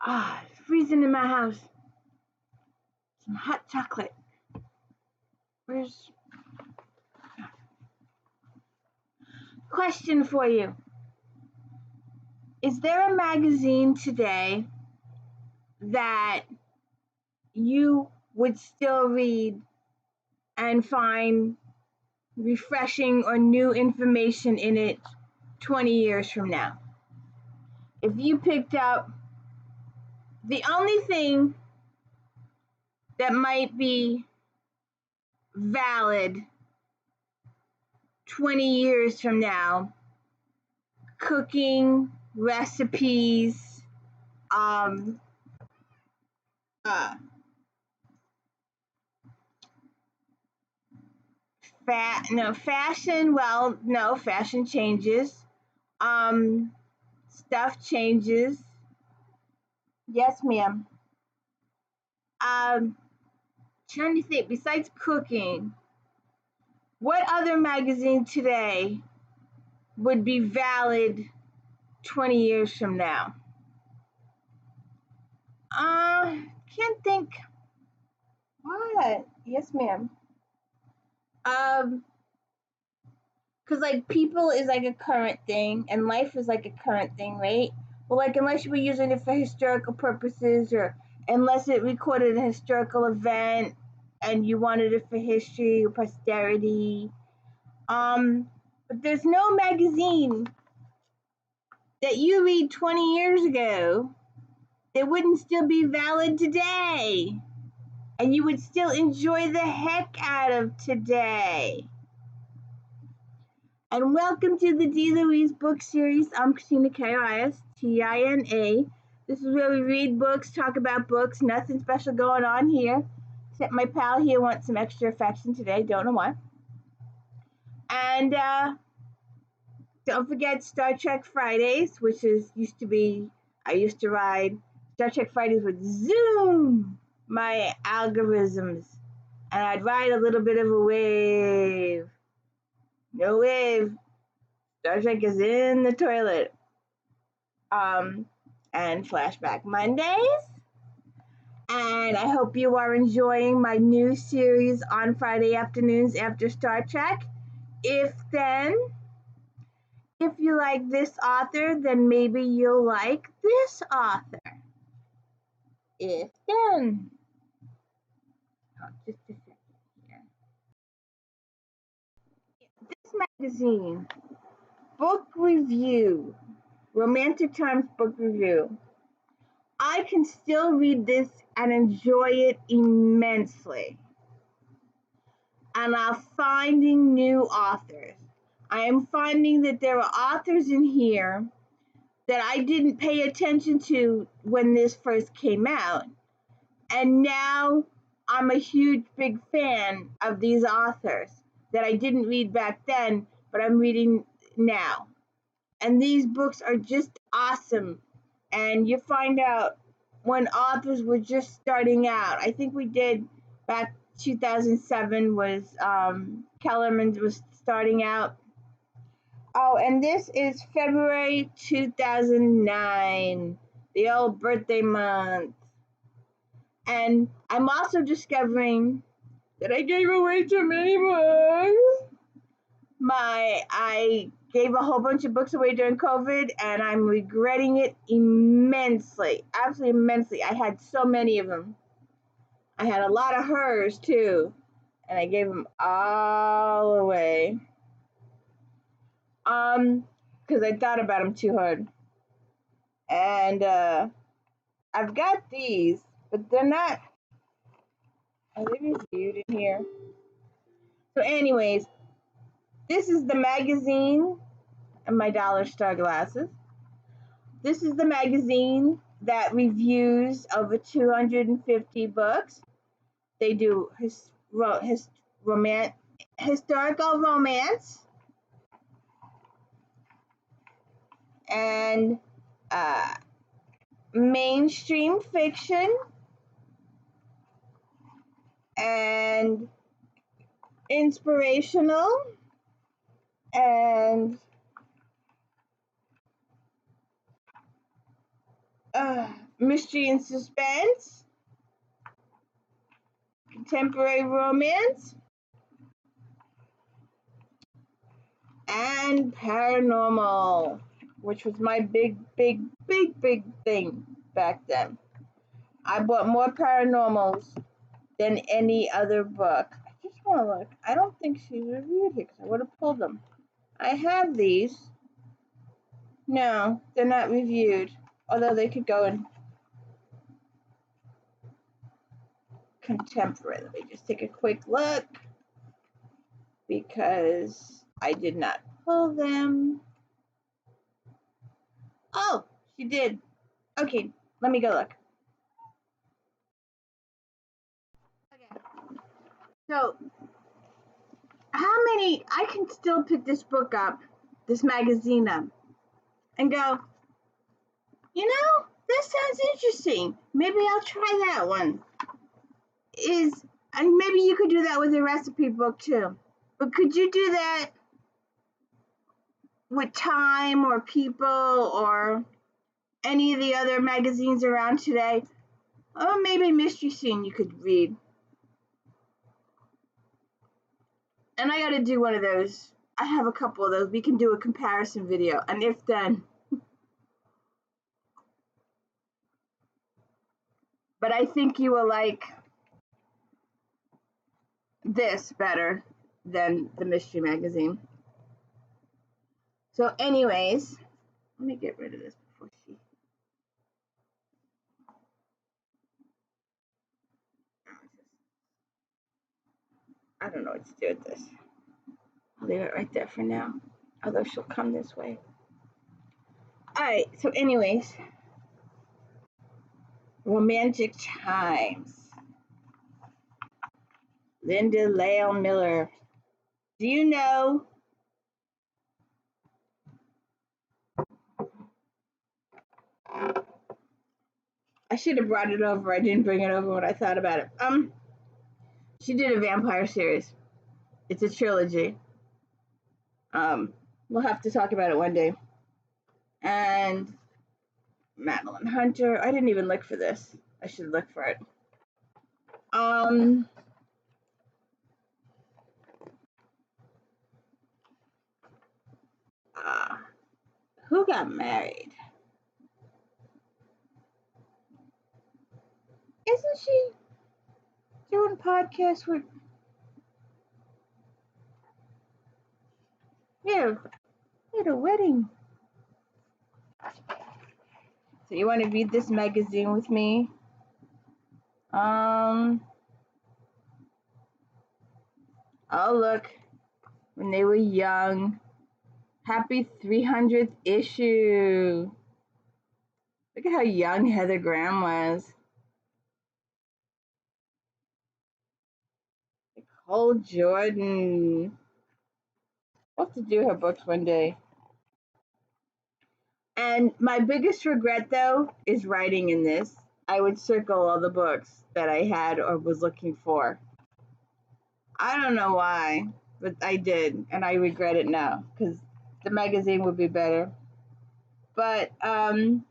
It's freezing in my house. Some hot chocolate. Question for you. Is there a magazine today that you would still read and find refreshing or new information in it 20 years from now? If you picked up, the only thing that might be valid 20 years from now, cooking, recipes, fashion, well, no, fashion changes. Stuff changes. Yes, ma'am. Trying to think, besides cooking, what other magazine today would be valid 20 years from now? Can't think. What? Yes, ma'am. Cause like people is like a current thing, and life is like a current thing, right? Well, like unless you were using it for historical purposes, or unless it recorded a historical event, and you wanted it for history or posterity. But there's no magazine that you read 20 years ago that wouldn't still be valid today, and you would still enjoy the heck out of today. And welcome to the D. Louise book series. I'm Christina, KRISTINA. This is where we read books, talk about books, nothing special going on here, except my pal here wants some extra affection today, don't know why. And don't forget Star Trek Fridays, which used to be, I used to ride Star Trek Fridays with Zoom, my algorithms, and I'd ride a little bit of a wave. No wave. Star Trek is in the toilet. And Flashback Mondays. And I hope you are enjoying my new series on Friday afternoons after Star Trek. If you like this author, then maybe you'll like this author. If then. Oh, just a second here. This magazine, book review, Romantic Times book review. I can still read this and enjoy it immensely. And I'm finding new authors. I am finding that there are authors in here that I didn't pay attention to when this first came out. And now I'm a huge, big fan of these authors that I didn't read back then, but I'm reading now. And these books are just awesome. And you find out when authors were just starting out. I think we did back 2007 was Kellerman was starting out. Oh, and this is February 2009, the old birthday month. And I'm also discovering that I gave away too many books. I gave a whole bunch of books away during COVID, and I'm regretting it immensely, absolutely immensely. I had so many of them. I had a lot of hers too, and I gave them all away. Because I thought about them too hard. And I've got these, but they're not. Are they reviewed in here? So, anyways, this is the magazine and my dollar store glasses. This is the magazine that reviews over 250 books. They do historical romance and mainstream fiction and inspirational and mystery and suspense, contemporary romance, and paranormal, which was my big thing back then. I bought more paranormals than any other book. I just want to look. I don't think she's reviewed here because I would have pulled them. I have these. No, they're not reviewed, although they could go in contemporary. Let me just take a quick look because I did not pull them. Oh, she did. Okay, let me go look. Okay. So, how many, I can still pick this book up, this magazine up, and go, you know, this sounds interesting. Maybe I'll try that one. And maybe you could do that with a recipe book too. But could you do that with Time or People or any of the other magazines around today? Or maybe Mystery Scene you could read. And I gotta do one of those. I have a couple of those. We can do a comparison video. And if then. But I think you will like this better than the mystery magazine. So anyways, let me get rid of this before she. I don't know what to do with this. I'll leave it right there for now, although she'll come this way. All right, so anyways, Romantic Times. Linda Lale Miller. Do you know I should have brought it over. I didn't bring it over when I thought about it. She did a vampire series. It's a trilogy. We'll have to talk about it one day. And Madeline Hunter. I didn't even look for this. I should look for it. Who got married? Isn't she doing podcasts with? Yeah, at a wedding. So you want to read this magazine with me? Oh look, when they were young. Happy 300th issue. Look at how young Heather Graham was. Nicole Jordan. We'll have to do her books one day. And my biggest regret, though, is writing in this. I would circle all the books that I had or was looking for. I don't know why, but I did, and I regret it now because the magazine would be better. But who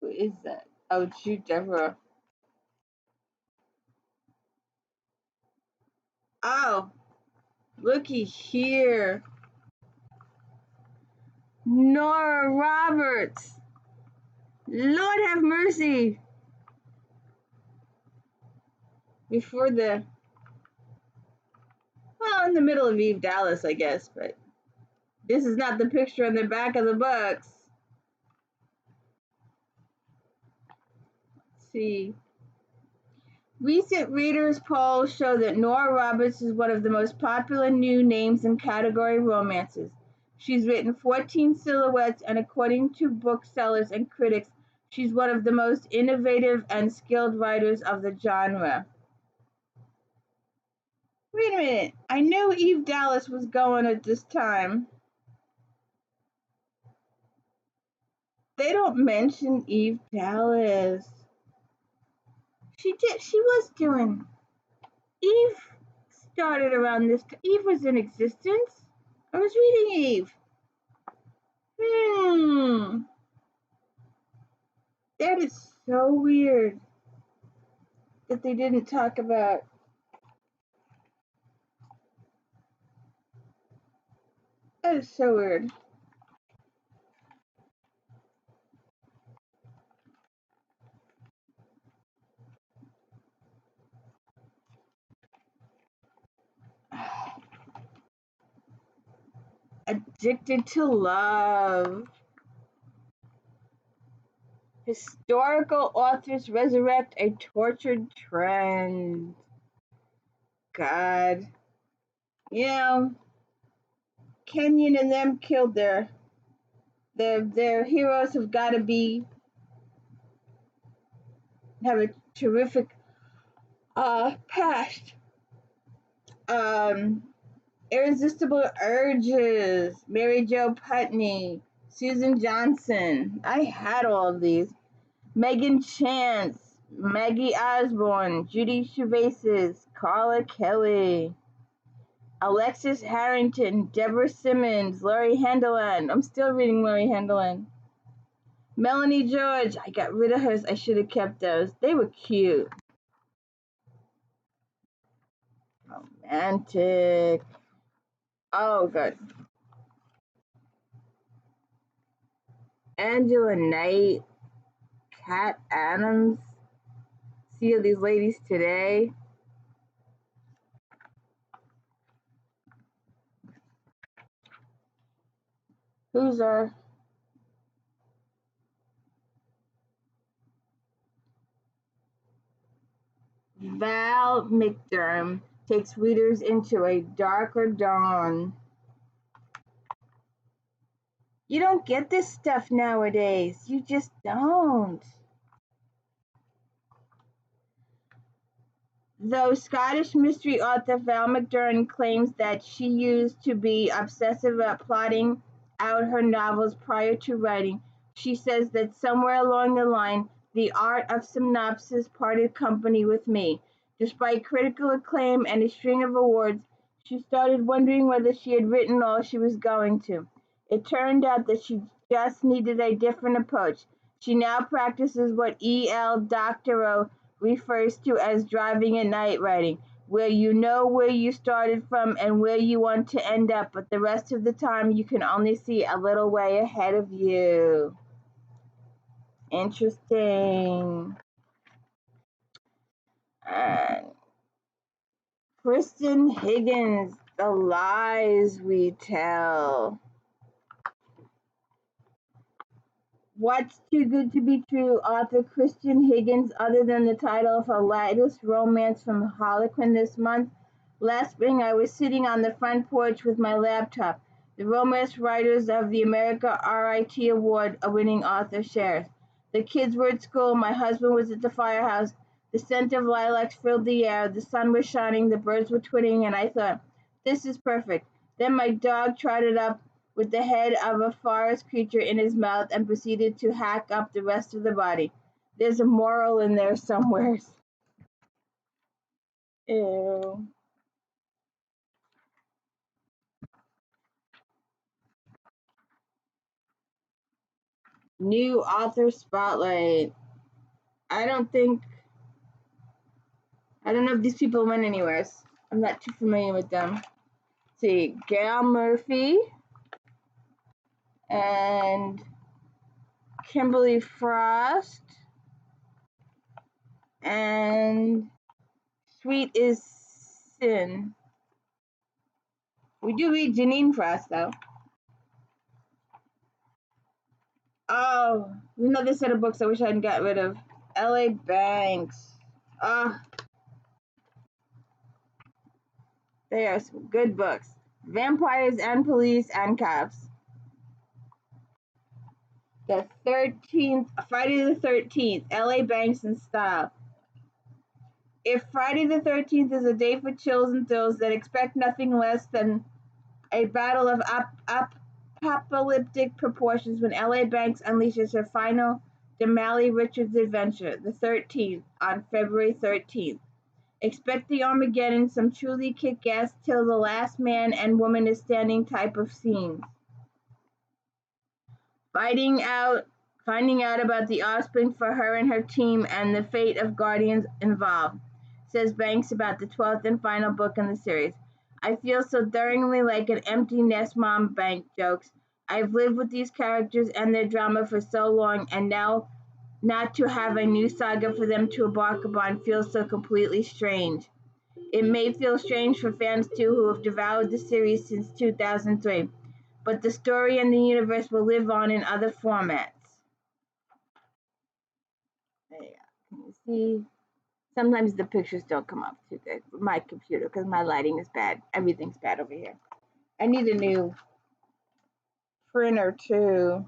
is that? Oh, shoot, Deborah. Oh, looky here. Nora Roberts. Lord have mercy. Before the, well, in the middle of Eve Dallas, I guess, but this is not the picture on the back of the books. Let's see. Recent readers' polls show that Nora Roberts is one of the most popular new names in category romances. She's written 14 silhouettes, and according to booksellers and critics, she's one of the most innovative and skilled writers of the genre. Wait a minute, I knew Eve Dallas was going at this time. They don't mention Eve Dallas. She was doing. Eve started around this time. Eve was in existence. I was reading Eve. Hmm. That is so weird that they didn't talk about. That is so weird. Addicted to Love. Historical authors resurrect a tortured trend. God. You know, Kenyon and them killed their heroes have got to have a terrific past. Irresistible Urges, Mary Jo Putney, Susan Johnson. I had all of these. Megan Chance, Maggie Osborne, Judy Gervais, Carla Kelly, Alexis Harrington, Deborah Simmons, Laurie Handelin. I'm still reading Laurie Handelin. Melanie George. I got rid of hers. I should have kept those. They were cute. Romantic. Oh, good. Angela Knight, Kat Adams. See all these ladies today. Who's our Val McDerm takes readers into a darker dawn. You don't get this stuff nowadays. You just don't. Though Scottish mystery author Val McDerm claims that she used to be obsessive about plotting out her novels prior to writing, she says that somewhere along the line, the art of synopsis parted company with me. Despite critical acclaim and a string of awards, she started wondering whether she had written all she was going to. It turned out that she just needed a different approach. She now practices what E.L. Doctorow refers to as driving at night writing, where you know where you started from and where you want to end up, but the rest of the time you can only see a little way ahead of you. Interesting. And KRISTIN Higgins, The Lies We Tell. What's Too Good to Be True author KRISTIN Higgins, other than the title of her latest romance from Harlequin this month. Last spring, I was sitting on the front porch with my laptop. The romance writers of the America RIT Award winning author shares. The kids were at school, my husband was at the firehouse, the scent of lilacs filled the air, the sun was shining, the birds were twittering, and I thought, this is perfect. Then my dog trotted up with the head of a forest creature in his mouth and proceeded to hack up the rest of the body. There's a moral in there somewhere. Ew. New author spotlight. I don't know if these people went anywhere. I'm not too familiar with them. Let's see, Gail Murphy and Kimberly Frost and Sweet is Sin. We do read Janine Frost though. Oh, another set of books I wish I hadn't got rid of. L.A. Banks. Ah, they are some good books. Vampires and Police and Cops. The 13th, Friday the 13th, L.A. Banks and Style. If Friday the 13th is a day for chills and thrills, then expect nothing less than a battle of apocalyptic proportions when L.A. Banks unleashes her final Damali Richards adventure, the 13th, on February 13th. Expect the Armageddon, some truly kick-ass till the last man and woman is standing type of scenes. Finding out about the offspring for her and her team and the fate of guardians involved, says Banks about the 12th and final book in the series. I feel so thoroughly like an empty nest mom, Banks jokes. I've lived with these characters and their drama for so long, and now not to have a new saga for them to embark upon feels so completely strange. It may feel strange for fans too who have devoured the series since 2003, but the story and the universe will live on in other formats. There you go. Can you see? Sometimes the pictures don't come up too good with my computer because my lighting is bad. Everything's bad over here. I need a new printer too.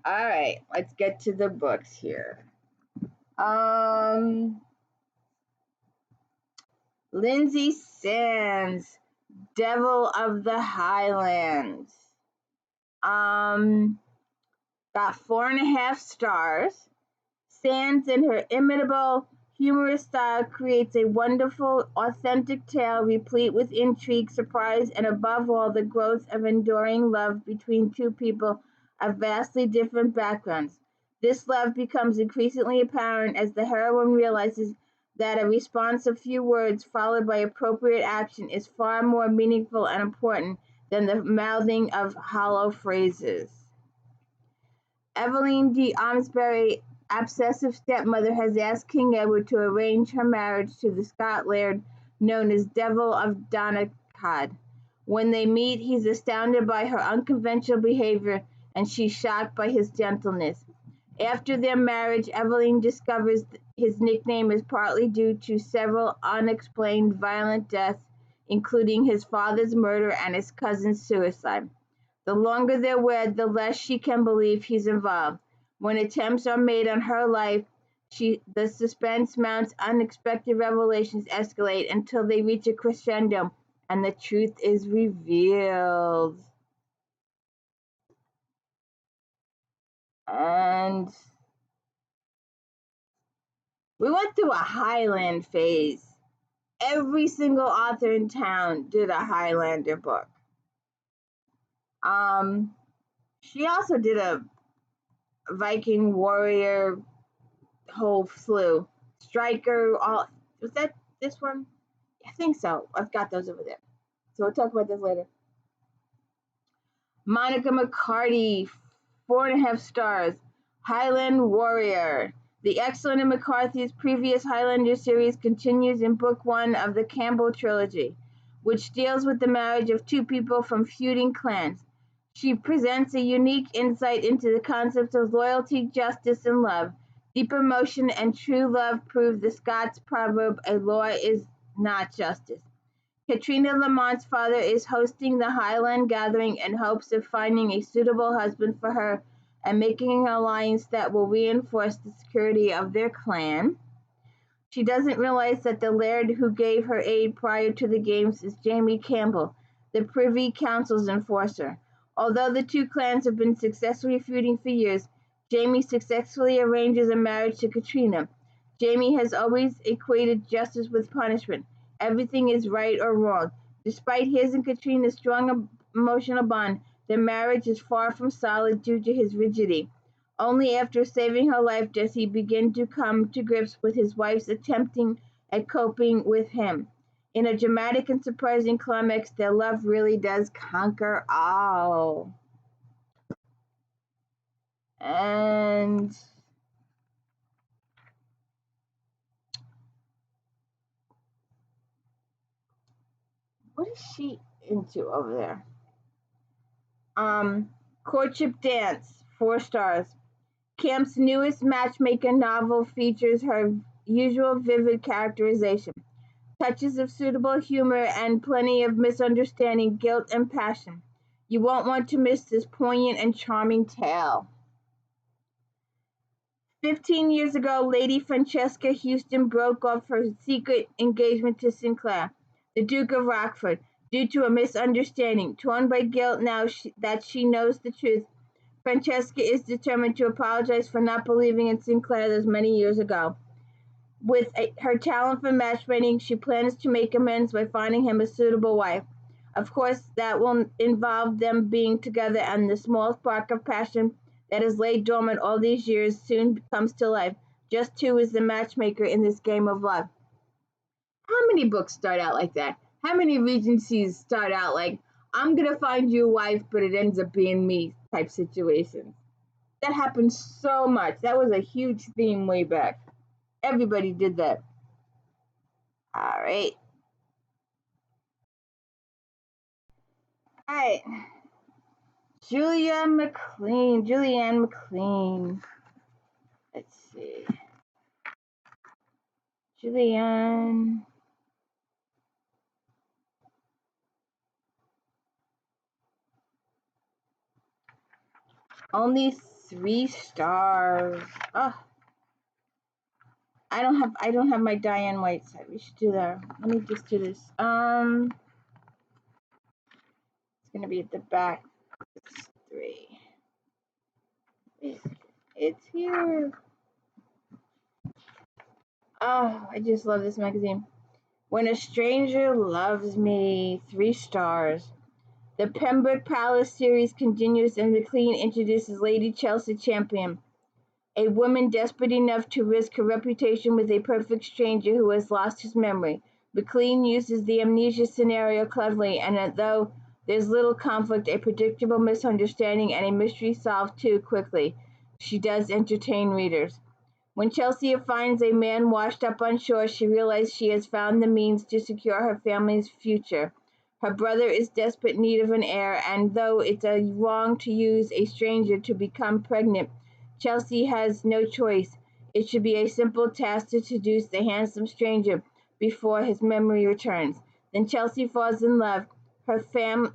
All right, let's get to the books here. Lindsay Sands, Devil of the Highlands. Got 4.5 stars. Sands, in her inimitable, humorous style, creates a wonderful, authentic tale replete with intrigue, surprise, and above all, the growth of enduring love between two people of vastly different backgrounds. This love becomes increasingly apparent as the heroine realizes that a response of few words followed by appropriate action is far more meaningful and important than the mouthing of hollow phrases. Evelyn de Amesbury, obsessive stepmother, has asked King Edward to arrange her marriage to the Scot laird known as Devil of Donaghadee. When they meet, he's astounded by her unconventional behavior, and she's shocked by his gentleness. After their marriage, Evelyn discovers his nickname is partly due to several unexplained violent deaths, including his father's murder and his cousin's suicide. The longer they're wed, the less she can believe he's involved. When attempts are made on her life, the suspense mounts, unexpected revelations escalate until they reach a crescendo and the truth is revealed. And we went through a Highland phase. Every single author in town did a Highlander book. She also did a Viking warrior whole slew. Striker, all was that this one? I think so. I've got those over there. So we'll talk about this later. Monica McCarty, 4.5 stars. Highland Warrior. The excellent in McCarthy's previous Highlander series continues in book 1 of the Campbell trilogy, which deals with the marriage of two people from feuding clans. She presents a unique insight into the concepts of loyalty, justice, and love. Deep emotion and true love prove the Scots proverb, a law is not justice. Katrina Lamont's father is hosting the Highland gathering in hopes of finding a suitable husband for her and making an alliance that will reinforce the security of their clan. She doesn't realize that the laird who gave her aid prior to the games is Jamie Campbell, the Privy Council's enforcer. Although the two clans have been successfully feuding for years, Jamie successfully arranges a marriage to Katrina. Jamie has always equated justice with punishment. Everything is right or wrong. Despite his and Katrina's strong emotional bond, their marriage is far from solid due to his rigidity. Only after saving her life does he begin to come to grips with his wife's attempting at coping with him. In a dramatic and surprising climax, their love really does conquer all. And what is she into over there? Courtship Dance, 4 stars. Camp's newest matchmaker novel features her usual vivid characterization, touches of suitable humor, and plenty of misunderstanding, guilt, and passion. You won't want to miss this poignant and charming tale. 15 years ago, Lady Francesca Houston broke off her secret engagement to Sinclair, the Duke of Rockford, due to a misunderstanding. Torn by guilt now that she knows the truth, Francesca is determined to apologize for not believing in Sinclair those many years ago. With her talent for matchmaking, she plans to make amends by finding him a suitable wife. Of course, that will involve them being together, and the small spark of passion that has laid dormant all these years soon comes to life. Just two is the matchmaker in this game of love. How many books start out like that? How many Regencies start out like, I'm going to find you a wife, but it ends up being me type situations? That happens so much. That was a huge theme way back. Everybody did that. All right. All right. Julianne McLean. Let's see. Julianne. Only 3 stars. Oh, I don't have my Diane White side. We should do that. Let me just do this. It's gonna be at the back. It's 3. It's here. Oh, I just love this magazine. When a Stranger Loves Me, 3 stars. The Pembroke Palace series continues, and McLean introduces Lady Chelsea Champion, a woman desperate enough to risk her reputation with a perfect stranger who has lost his memory. McLean uses the amnesia scenario cleverly, and though there's little conflict, a predictable misunderstanding, and a mystery solved too quickly, she does entertain readers. When Chelsea finds a man washed up on shore, she realizes she has found the means to secure her family's future. Her brother is desperate need of an heir, and though it's wrong to use a stranger to become pregnant, Chelsea has no choice. It should be a simple task to seduce the handsome stranger before his memory returns. Then Chelsea falls in love. Her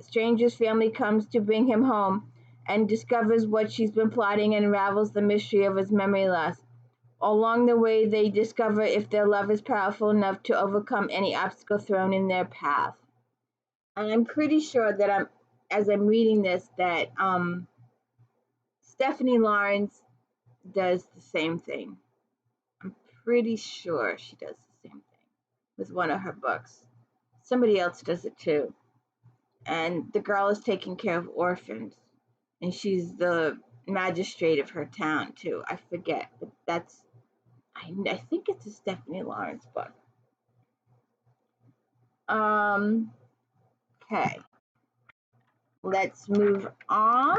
stranger's family comes to bring him home and discovers what she's been plotting and unravels the mystery of his memory loss. Along the way, they discover if their love is powerful enough to overcome any obstacle thrown in their path. And I'm pretty sure that as I'm reading this, that Stephanie Lawrence does the same thing. I'm pretty sure she does the same thing with one of her books. Somebody else does it too. And the girl is taking care of orphans, and she's the magistrate of her town too. I forget, but I think it's a Stephanie Lawrence book. Okay. Let's move on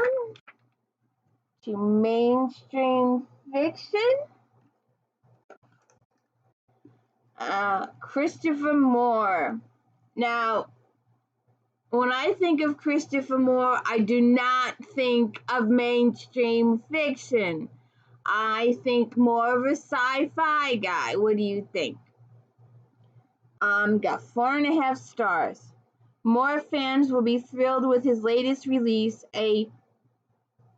to mainstream fiction. Christopher Moore. Now, when I think of Christopher Moore, I do not think of mainstream fiction. I think more of a sci-fi guy. What do you think? Got 4.5 stars. Moore fans will be thrilled with his latest release, a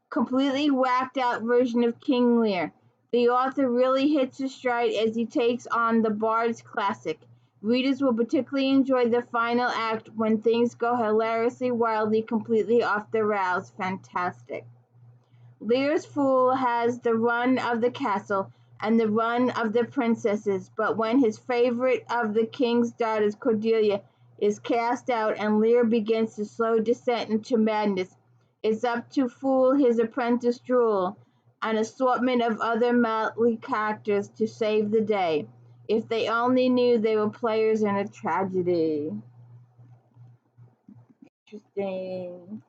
completely whacked out version of King Lear. The author really hits his stride as he takes on the Bard's classic. Readers will particularly enjoy the final act when things go hilariously, wildly, completely off the rails. Fantastic. Lear's fool has the run of the castle and the run of the princesses, but when his favorite of the king's daughters, Cordelia, is cast out and Lear begins the slow descent into madness, it's up to Fool, his apprentice Drool, an assortment of other motley characters to save the day. If they only knew they were players in a tragedy. Interesting.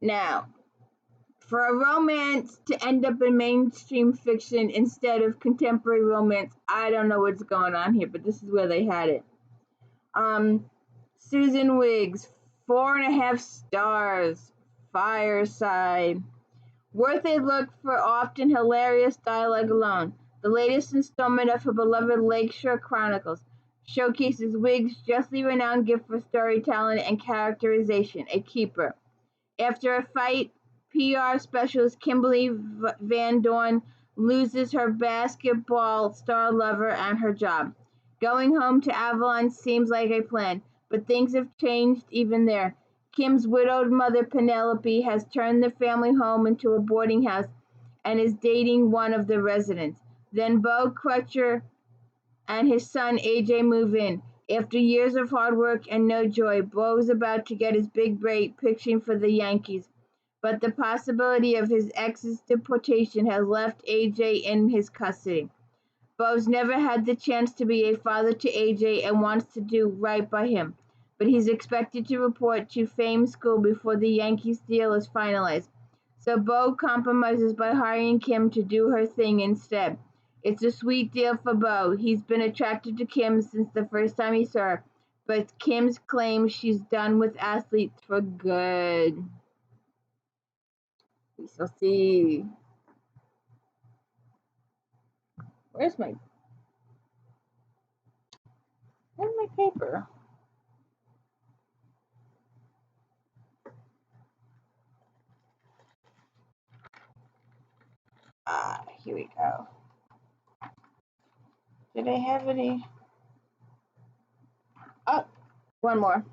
Now, for a romance to end up in mainstream fiction instead of contemporary romance, I don't know what's going on here, but this is where they had it. Susan Wiggs, 4.5 stars. Fireside. Worth a look for often hilarious dialogue alone. The latest installment of her beloved Lakeshore Chronicles showcases Wiggs' justly renowned gift for storytelling and characterization, a keeper. After a fight, PR specialist Kimberly Van Dorn loses her basketball star lover and her job. Going home to Avalon seems like a plan, but things have changed even there. Kim's widowed mother, Penelope, has turned the family home into a boarding house, and is dating one of the residents. Then Bo Crutcher and his son AJ move in. After years of hard work and no joy, Bo is about to get his big break pitching for the Yankees. But the possibility of his ex's deportation has left AJ in his custody. Bo's never had the chance to be a father to AJ and wants to do right by him, but he's expected to report to Fame School before the Yankees deal is finalized. So Bo compromises by hiring Kim to do her thing instead. It's a sweet deal for Bo. He's been attracted to Kim since the first time he saw her, but Kim's claims she's done with athletes for good. We shall see. Where's my paper? Here we go. Did I have any? Oh, one more.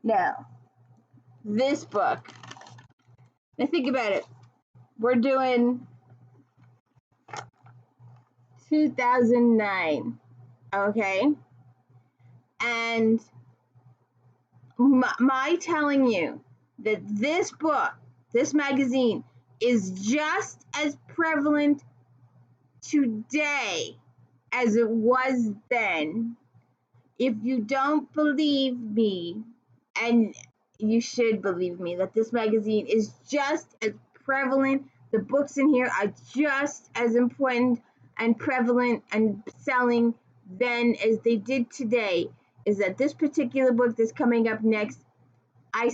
Now, this book. Now think about it. We're doing 2009, okay? And my telling you that this book, this magazine, is just as prevalent today as it was then. If you don't believe me, and you should believe me, that this magazine is just as prevalent, the books in here are just as important and prevalent and selling then as they did today, is that this particular book that's coming up next, I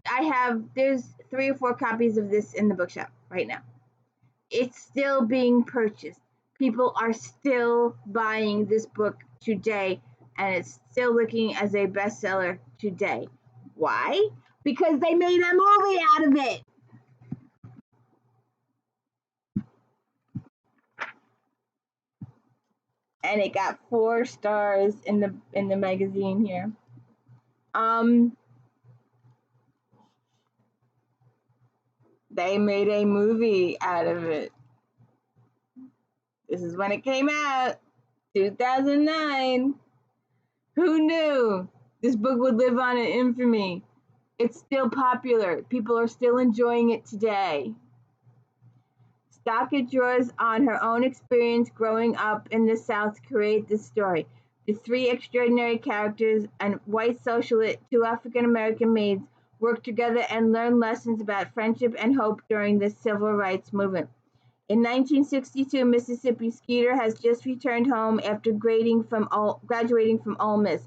have, there's 3 or 4 copies of this in the bookshop right now. It's still being purchased. People are still buying this book today, and it's still looking as a bestseller today. Why? Because they made a movie out of it. And it got 4 stars in the magazine here. They made a movie out of it. This is when it came out, 2009. Who knew this book would live on in infamy? It's still popular. People are still enjoying it today. STOCKETT draws on her own experience growing up in the South to create this story. The 3 extraordinary characters, and white socialite, 2 African-American maids, work together and learn lessons about friendship and hope during the civil rights movement. In 1962, Mississippi Skeeter has just returned home after graduating from Ole Miss.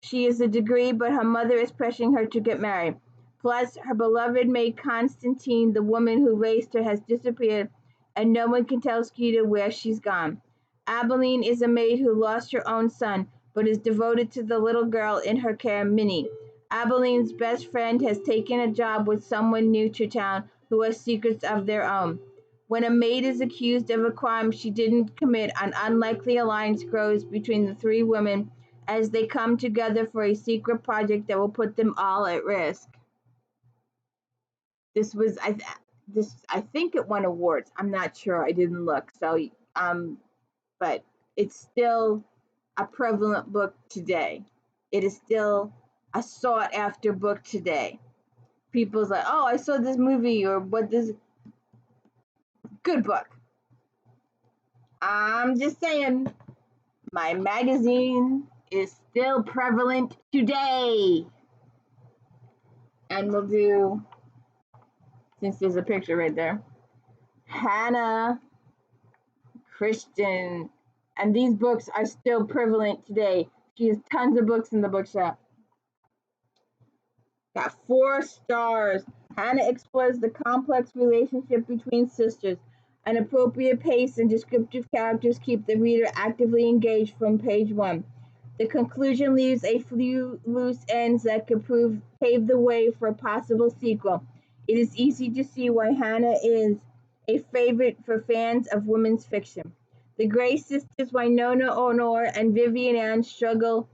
She has a degree, but her mother is pressuring her to get married. Plus, her beloved maid Constantine, the woman who raised her, has disappeared, and no one can tell Skeeter where she's gone. Abilene is a maid who lost her own son, but is devoted to the little girl in her care, Minnie. Abilene's best friend has taken a job with someone new to town who has secrets of their own. When a maid is accused of a crime she didn't commit, an unlikely alliance grows between the 3 women as they come together for a secret project that will put them all at risk. This was, I think it won awards. I'm not sure. I didn't look. So, but it's still a prevalent book today. It is still a sought after book today. People's like, oh, I saw this movie, or what this. Good book. I'm just saying, my magazine is still prevalent today. And we'll do, since there's a picture right there, Hannah, KRISTIN, and these books are still prevalent today. She has tons of books in the bookshop. Got 4 stars. Hannah explores the complex relationship between sisters. An appropriate pace and descriptive characters keep the reader actively engaged from page 1. The conclusion leaves a few loose ends that could pave the way for a possible sequel. It is easy to see why Hannah is a favorite for fans of women's fiction. The Gray sisters, Winona, Honor, and Vivian Ann, struggle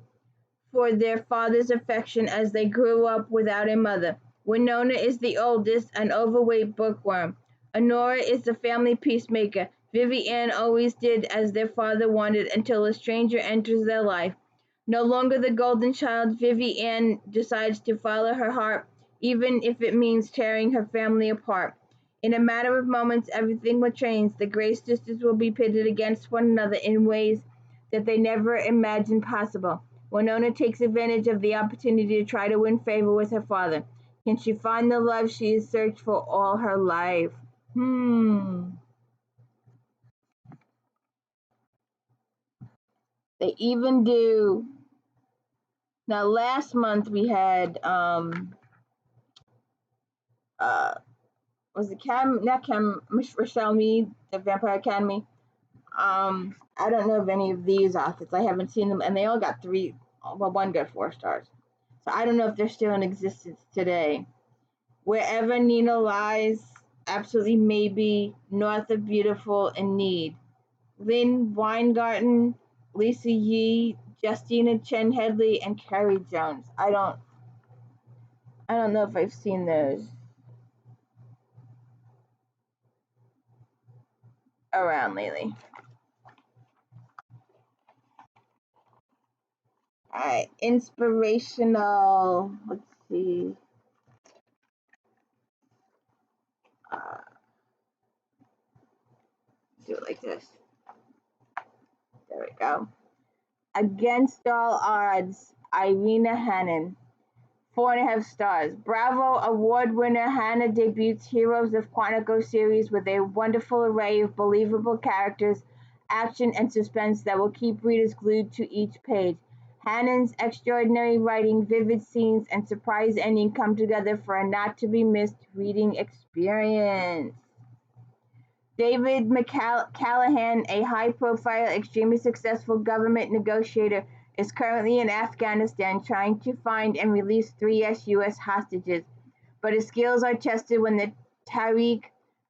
for their father's affection as they grew up without a mother. Winona is the oldest, an overweight bookworm. Honora is the family peacemaker. Vivienne always did as their father wanted until a stranger enters their life. No longer the golden child, Vivienne decides to follow her heart, even if it means tearing her family apart. In a matter of moments, everything will change. The Grey sisters will be pitted against one another in ways that they never imagined possible. Winona takes advantage of the opportunity to try to win favor with her father. Can she find the love she has searched for all her life? They even do. Now, last month we had was it Rochelle Mead, the Vampire Academy. I don't know of any of these authors. I haven't seen them, and they all got 3. Well, one got 4 stars. So I don't know if they're still in existence today. Wherever Nina lies, absolutely maybe. North of Beautiful in Need. LYNN Weingarten, Lisa Yee, Justina Chen Headley, and Carrie Jones. I don't know if I've seen those around lately. Alright, inspirational. Let's see. Do it like this. There we go. Against All Odds, IRENE HANNON. 4.5 stars. Bravo Award winner Hannah debuts Heroes of Quantico series with a wonderful array of believable characters, action, and suspense that will keep readers glued to each page. Hannon's extraordinary writing, vivid scenes, and surprise ending come together for a not-to-be-missed reading experience. David McCallaghan, a high-profile, extremely successful government negotiator, is currently in Afghanistan trying to find and release 3 U.S. hostages, but his skills are tested when the Tariq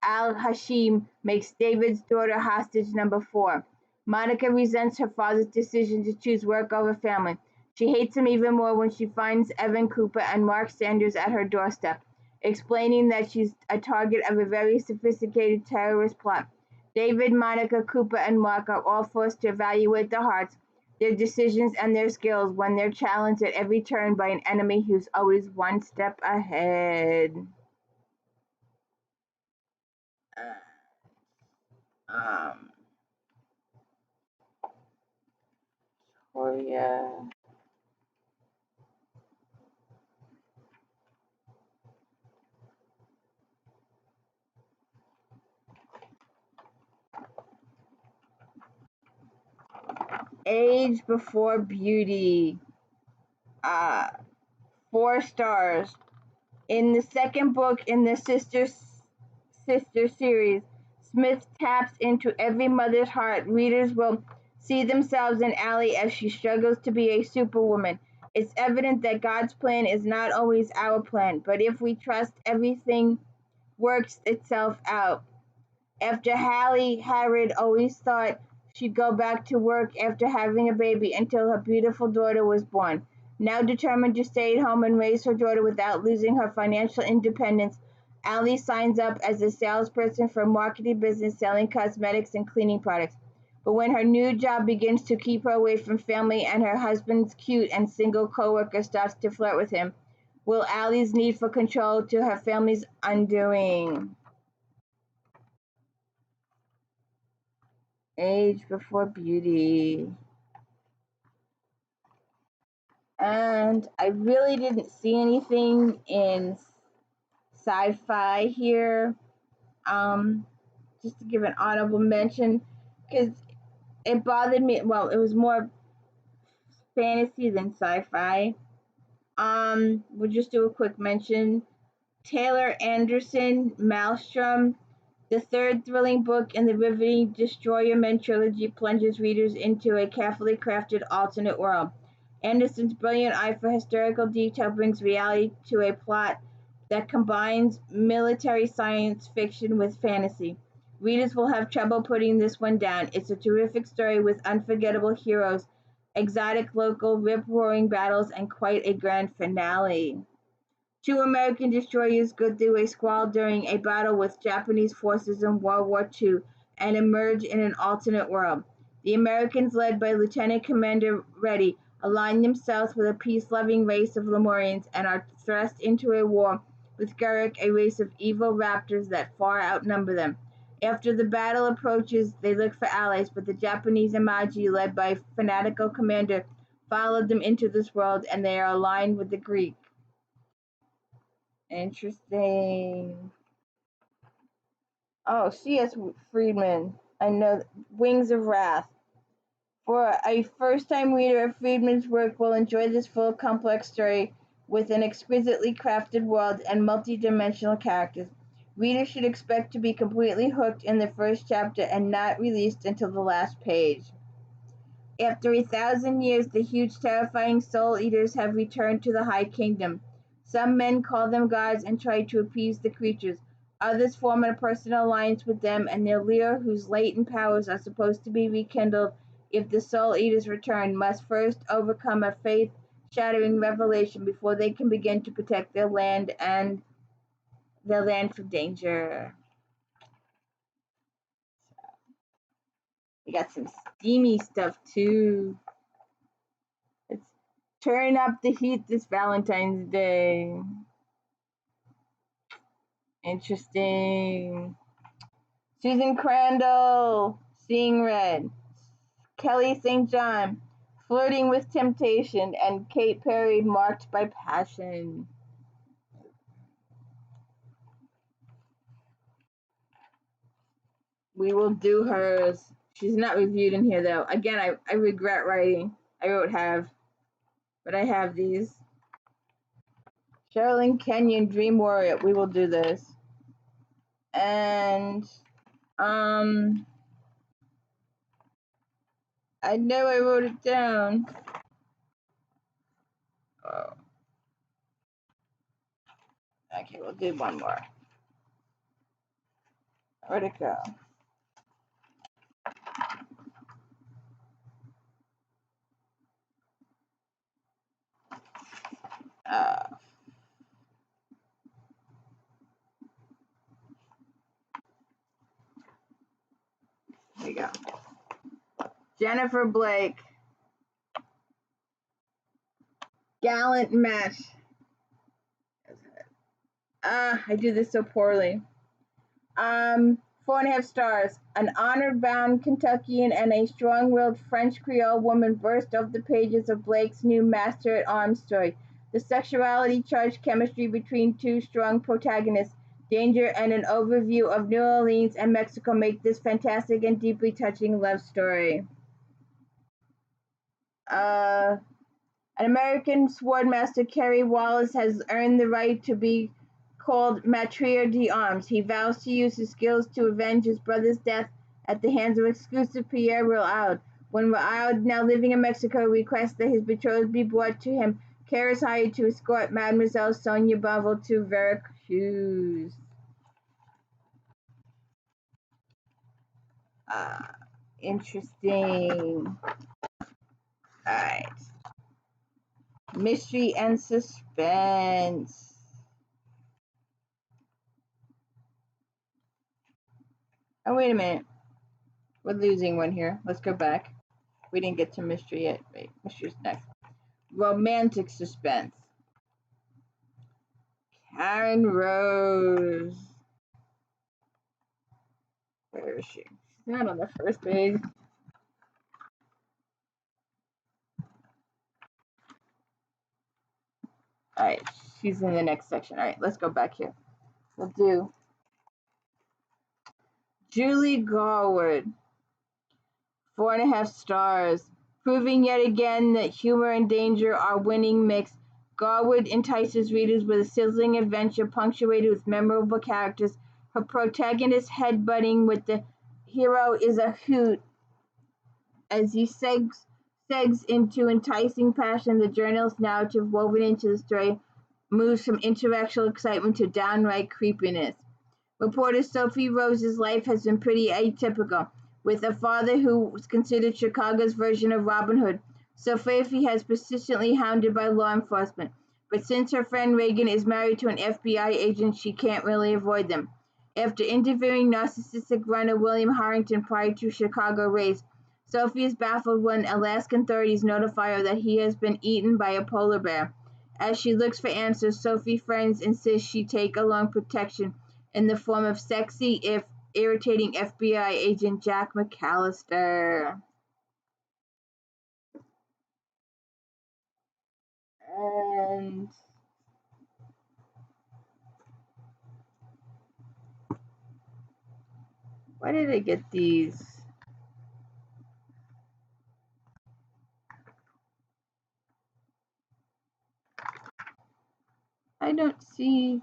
al-Hashim makes David's daughter hostage number 4. Monica resents her father's decision to choose work over family. She hates him even more when she finds Evan Cooper and Mark Sanders at her doorstep, explaining that she's a target of a very sophisticated terrorist plot. David, Monica, Cooper, and Mark are all forced to evaluate their hearts, their decisions, and their skills when they're challenged at every turn by an enemy who's always one step ahead. Victoria. Age Before Beauty. 4 stars. In the second book in the Sister series, Smith taps into every mother's heart. Readers will see themselves in Allie as she struggles to be a superwoman. It's evident that God's plan is not always our plan, but if we trust, everything works itself out. After Hallie, Harriet always thought she'd go back to work after having a baby until her beautiful daughter was born. Now determined to stay at home and raise her daughter without losing her financial independence, Allie signs up as a salesperson for a marketing business selling cosmetics and cleaning products. But when her new job begins to keep her away from family and her husband's cute and single coworker starts to flirt with him, will Allie's need for control to her family's undoing? Age Before Beauty. And I really didn't see anything in sci-fi here. Just to give an honorable mention, because it bothered me. Well, it was more fantasy than sci-fi. We'll just do a quick mention. Taylor Anderson, Maelstrom, the third thrilling book in the riveting Destroyer Men trilogy, plunges readers into a carefully crafted alternate world. Anderson's brilliant eye for historical detail brings reality to a plot that combines military science fiction with fantasy. Readers will have trouble putting this one down. It's a terrific story with unforgettable heroes, exotic local rip-roaring battles, and quite a grand finale. Two American destroyers go through a squall during a battle with Japanese forces in World War II and emerge in an alternate world. The Americans, led by Lieutenant Commander Reddy, align themselves with a peace-loving race of Lemurians and are thrust into a war with Garruk, a race of evil raptors that far outnumber them. After the battle approaches, they look for allies, but the Japanese Imaji, led by fanatical commander, followed them into this world, and they are aligned with the Greek. Interesting. Oh, C.S. Friedman. I know. Wings of Wrath. For a first-time reader of Friedman's work will enjoy this full, complex story with an exquisitely crafted world and multi-dimensional characters. Readers should expect to be completely hooked in the first chapter and not released until the last page. After 1,000 years, the huge, terrifying Soul Eaters have returned to the High Kingdom. Some men call them gods and try to appease the creatures. Others form a personal alliance with them and their leader, whose latent powers are supposed to be rekindled if the Soul Eaters return, must first overcome a faith-shattering revelation before they can begin to protect their land and their land from danger. We got some steamy stuff too. Let's turn up the heat this Valentine's Day. Interesting. Susan Crandall, Seeing Red. Kelly St. John, Flirting with Temptation, and Kate Perry, Marked by Passion. We will do hers. She's not reviewed in here though. Again, I regret writing. I wrote have, but I have these. Sherilyn Kenyon, Dream Warrior. We will do this. And I know I wrote it down. Oh. Okay, we'll do one more. Where'd it go? Here we go. Jennifer Blake. Gallant match. I do this so poorly. 4.5 stars. An honor-bound Kentuckian and a strong-willed French Creole woman burst off the pages of Blake's new Master-at-Arms story. The sexuality-charged chemistry between two strong protagonists, danger, and an overview of New Orleans and Mexico make this fantastic and deeply touching love story. An American swordmaster, Kerry Wallace, has earned the right to be called Maître d'Armes. He vows to use his skills to avenge his brother's death at the hands of exclusive Pierre Raoud. When Raoud, now living in Mexico, requests that his betrothed be brought to him, Kerry is hired to escort Mademoiselle Sonia Bavel to Veracruz. Interesting. Alright. Mystery and suspense. Oh, wait a minute. We're losing one here. Let's go back. We didn't get to mystery yet. Wait, mystery's next. Romantic suspense. Karen Rose. Where is she? She's not on the first page. Alright, she's in the next section. Alright, let's go back here. We'll do Julie Garwood. 4.5 stars. Proving yet again that humor and danger are winning mix, Garwood entices readers with a sizzling adventure punctuated with memorable characters. Her protagonist headbutting with the hero is a hoot as he segs into enticing passion. The journalist's narrative woven into the story moves from intellectual excitement to downright creepiness. Reporter Sophie Rose's life has been pretty atypical. With a father who was considered Chicago's version of Robin Hood, Sophie has persistently hounded by law enforcement. But since her friend Reagan is married to an FBI agent, she can't really avoid them. After interviewing narcissistic runner William Harrington prior to Chicago race, Sophie is baffled when Alaskan authorities notify her that he has been eaten by a polar bear. As she looks for answers, Sophie's friends insist she take along protection in the form of sexy, if irritating FBI agent Jack McAllister. And why did I get these? I don't see.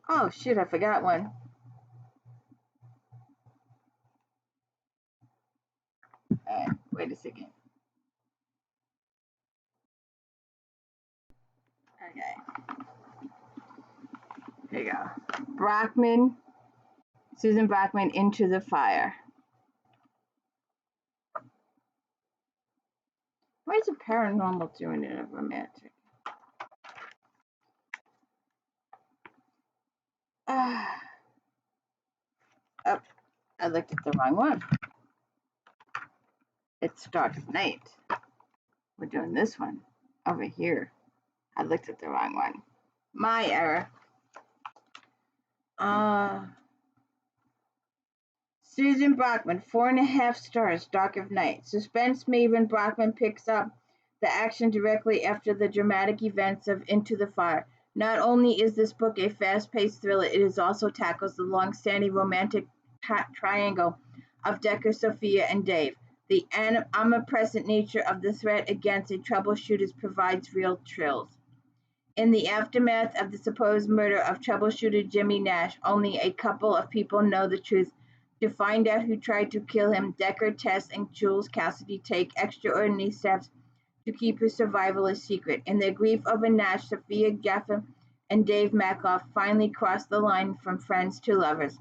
Oh shit, I forgot one. Wait a second. Okay. Here you go. Brockman, Susan Brockman, Into the Fire. Where's a paranormal doing in a romantic? Oh, I looked at the wrong one. It's Dark of Night. We're doing this one over here. I looked at the wrong one. My error. Susan Brockman, 4.5 stars, Dark of Night. Suspense maven Brockman picks up the action directly after the dramatic events of Into the Fire. Not only is this book a fast-paced thriller, it also tackles the long-standing romantic triangle of Decker, Sophia, and Dave. The omnipresent nature of the threat against a troubleshooter provides real thrills. In the aftermath of the supposed murder of troubleshooter Jimmy Nash, only a couple of people know the truth. To find out who tried to kill him, Decker, Tess, and Jules Cassidy take extraordinary steps to keep his survival a secret. In the grief over Nash, Sophia Gaffin and Dave Maclean finally cross the line from friends to lovers.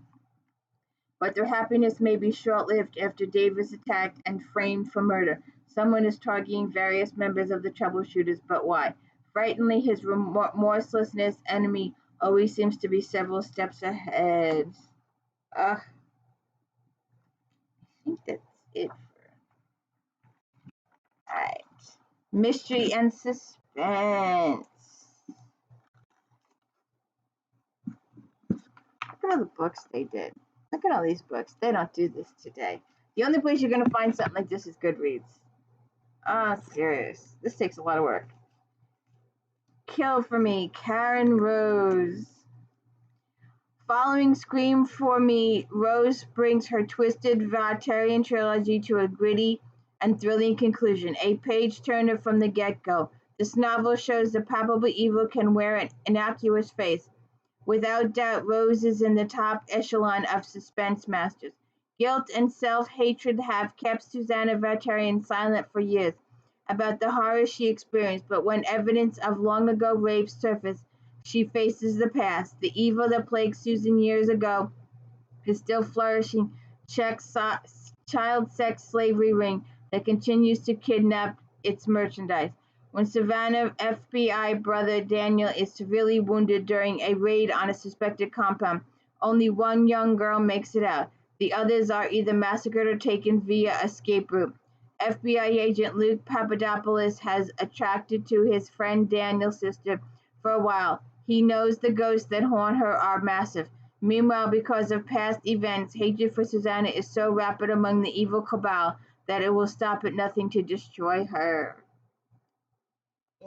But their happiness may be short-lived after Dave is attacked and framed for murder. Someone is targeting various members of the troubleshooters, but why? Frighteningly, his remorseless enemy always seems to be several steps ahead. Ugh. I think that's it for. Alright. Mystery and suspense. Look at all the books they did. Look at all these books. They don't do this today. The only place you're going to find something like this is Goodreads. Ah, serious. This takes a lot of work. Kill for Me, Karen Rose. Following Scream for Me, Rose brings her twisted Valtarian trilogy to a gritty and thrilling conclusion, a page-turner from the get-go. This novel shows the palpable evil can wear an innocuous face. Without doubt, Rose is in the top echelon of suspense masters. Guilt and self-hatred have kept Susanna Valtarian silent for years about the horror she experienced, but when evidence of long-ago rapes surface, she faces the past. The evil that plagued Susan years ago is still flourishing. Child sex slavery ring that continues to kidnap its merchandise. When Savannah's FBI brother Daniel is severely wounded during a raid on a suspected compound, only one young girl makes it out. The others are either massacred or taken via escape route. FBI agent Luke Papadopoulos has attracted to his friend Daniel's sister for a while. He knows the ghosts that haunt her are massive. Meanwhile, because of past events, hatred for Susanna is so rapid among the evil cabal that it will stop at nothing to destroy her.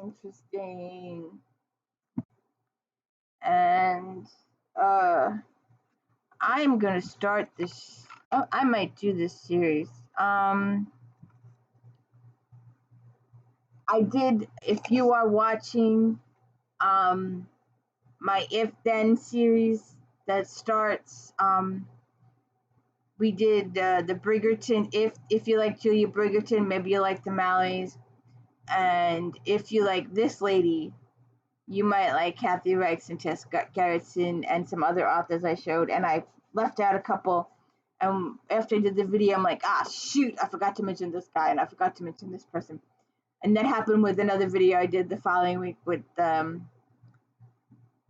Interesting. And I'm gonna start this. Oh, I might do this series. I did. If you are watching, my If Then series that starts. We did the Bridgerton. If you like Julia Bridgerton, maybe you like the Malloys, and if you like this lady, you might like Kathy Reichs and Tess Gerritsen and some other authors I showed, and I left out a couple And after I did the video, I'm like, ah, shoot, I forgot to mention this guy and I forgot to mention this person. And that happened with another video I did the following week with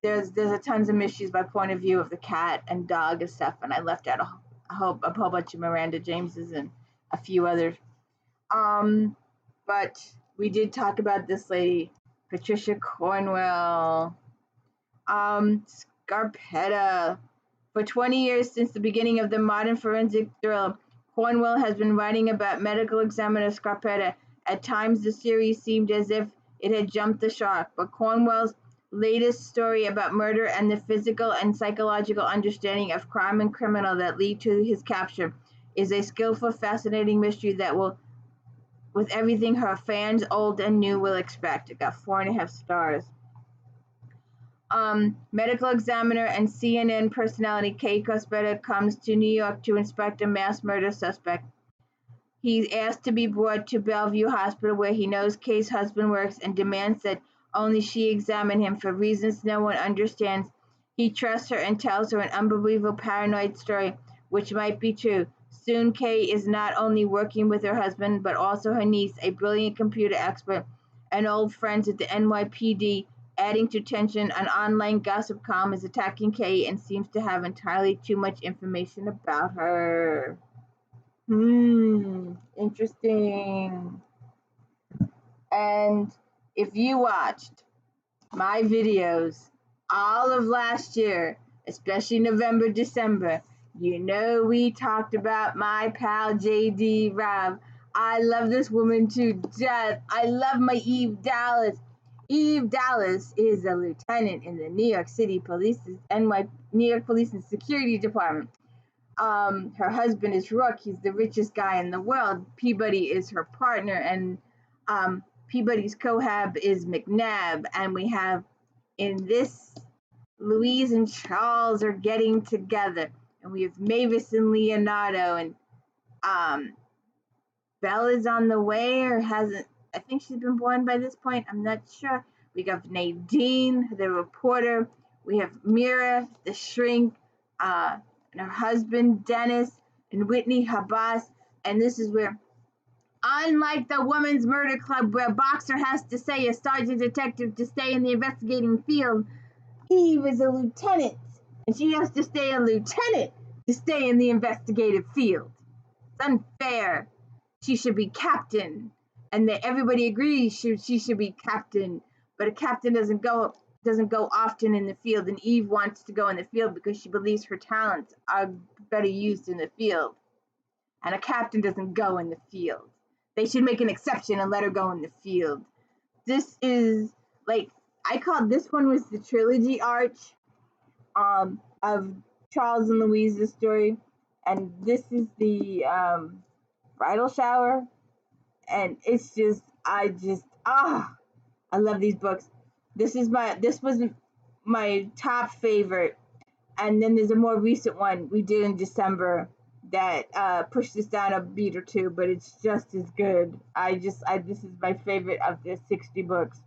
there's a tons of issues by point of view of the cat and dog and stuff, and I left out a whole bunch of Miranda Jameses and a few others. But we did talk about this lady, Patricia Cornwell. Scarpetta. For 20 years since the beginning of the modern forensic thriller, Cornwell has been writing about medical examiner Scarpetta. At times the series seemed as if it had jumped the shark, but Cornwell's latest story about murder and the physical and psychological understanding of crime and criminal that lead to his capture is a skillful, fascinating mystery that will, with everything her fans, old and new, will expect. It got 4.5 stars. Medical examiner and CNN personality Kay Cospetta comes to New York to inspect a mass murder suspect. He's asked to be brought to Bellevue Hospital, where he knows Kay's husband works, and demands that only she examine him for reasons no one understands. He trusts her and tells her an unbelievable paranoid story, which might be true. Soon Kay is not only working with her husband, but also her niece, a brilliant computer expert, and old friends at the NYPD. Adding to tension, an online gossip column is attacking Kay and seems to have entirely too much information about her. Interesting. And if you watched my videos all of last year, especially November, December, you know we talked about my pal JD Rob. I love this woman to death. I love my Eve Dallas. Eve Dallas is a lieutenant in the New York City Police's New York Police and Security Department. Her husband is Rook. He's the richest guy in the world. Peabody is her partner, and Peabody's cohab is McNabb. And we have in this, Louise and Charles are getting together, and we have Mavis and Leonardo, and Bella's on the way or hasn't. I think she's been born by this point. I'm not sure. We got Nadine, the reporter. We have Mira, the shrink, and her husband, Dennis, and Whitney Habas. And this is where, unlike the Women's Murder Club, where Boxer has to say a sergeant detective to stay in the investigating field, Eve is a lieutenant, and she has to stay a lieutenant to stay in the investigative field. It's unfair. She should be captain. And that everybody agrees she should be captain, but a captain doesn't go often in the field, and Eve wants to go in the field because she believes her talents are better used in the field. And a captain doesn't go in the field. They should make an exception and let her go in the field. This is like, I call this one was the trilogy arch of Charles and Louise's story, and this is the bridal shower. And it's just, I love these books. This was my top favorite. And then there's a more recent one we did in December that pushed this down a beat or two, but it's just as good. This is my favorite of the 60 books.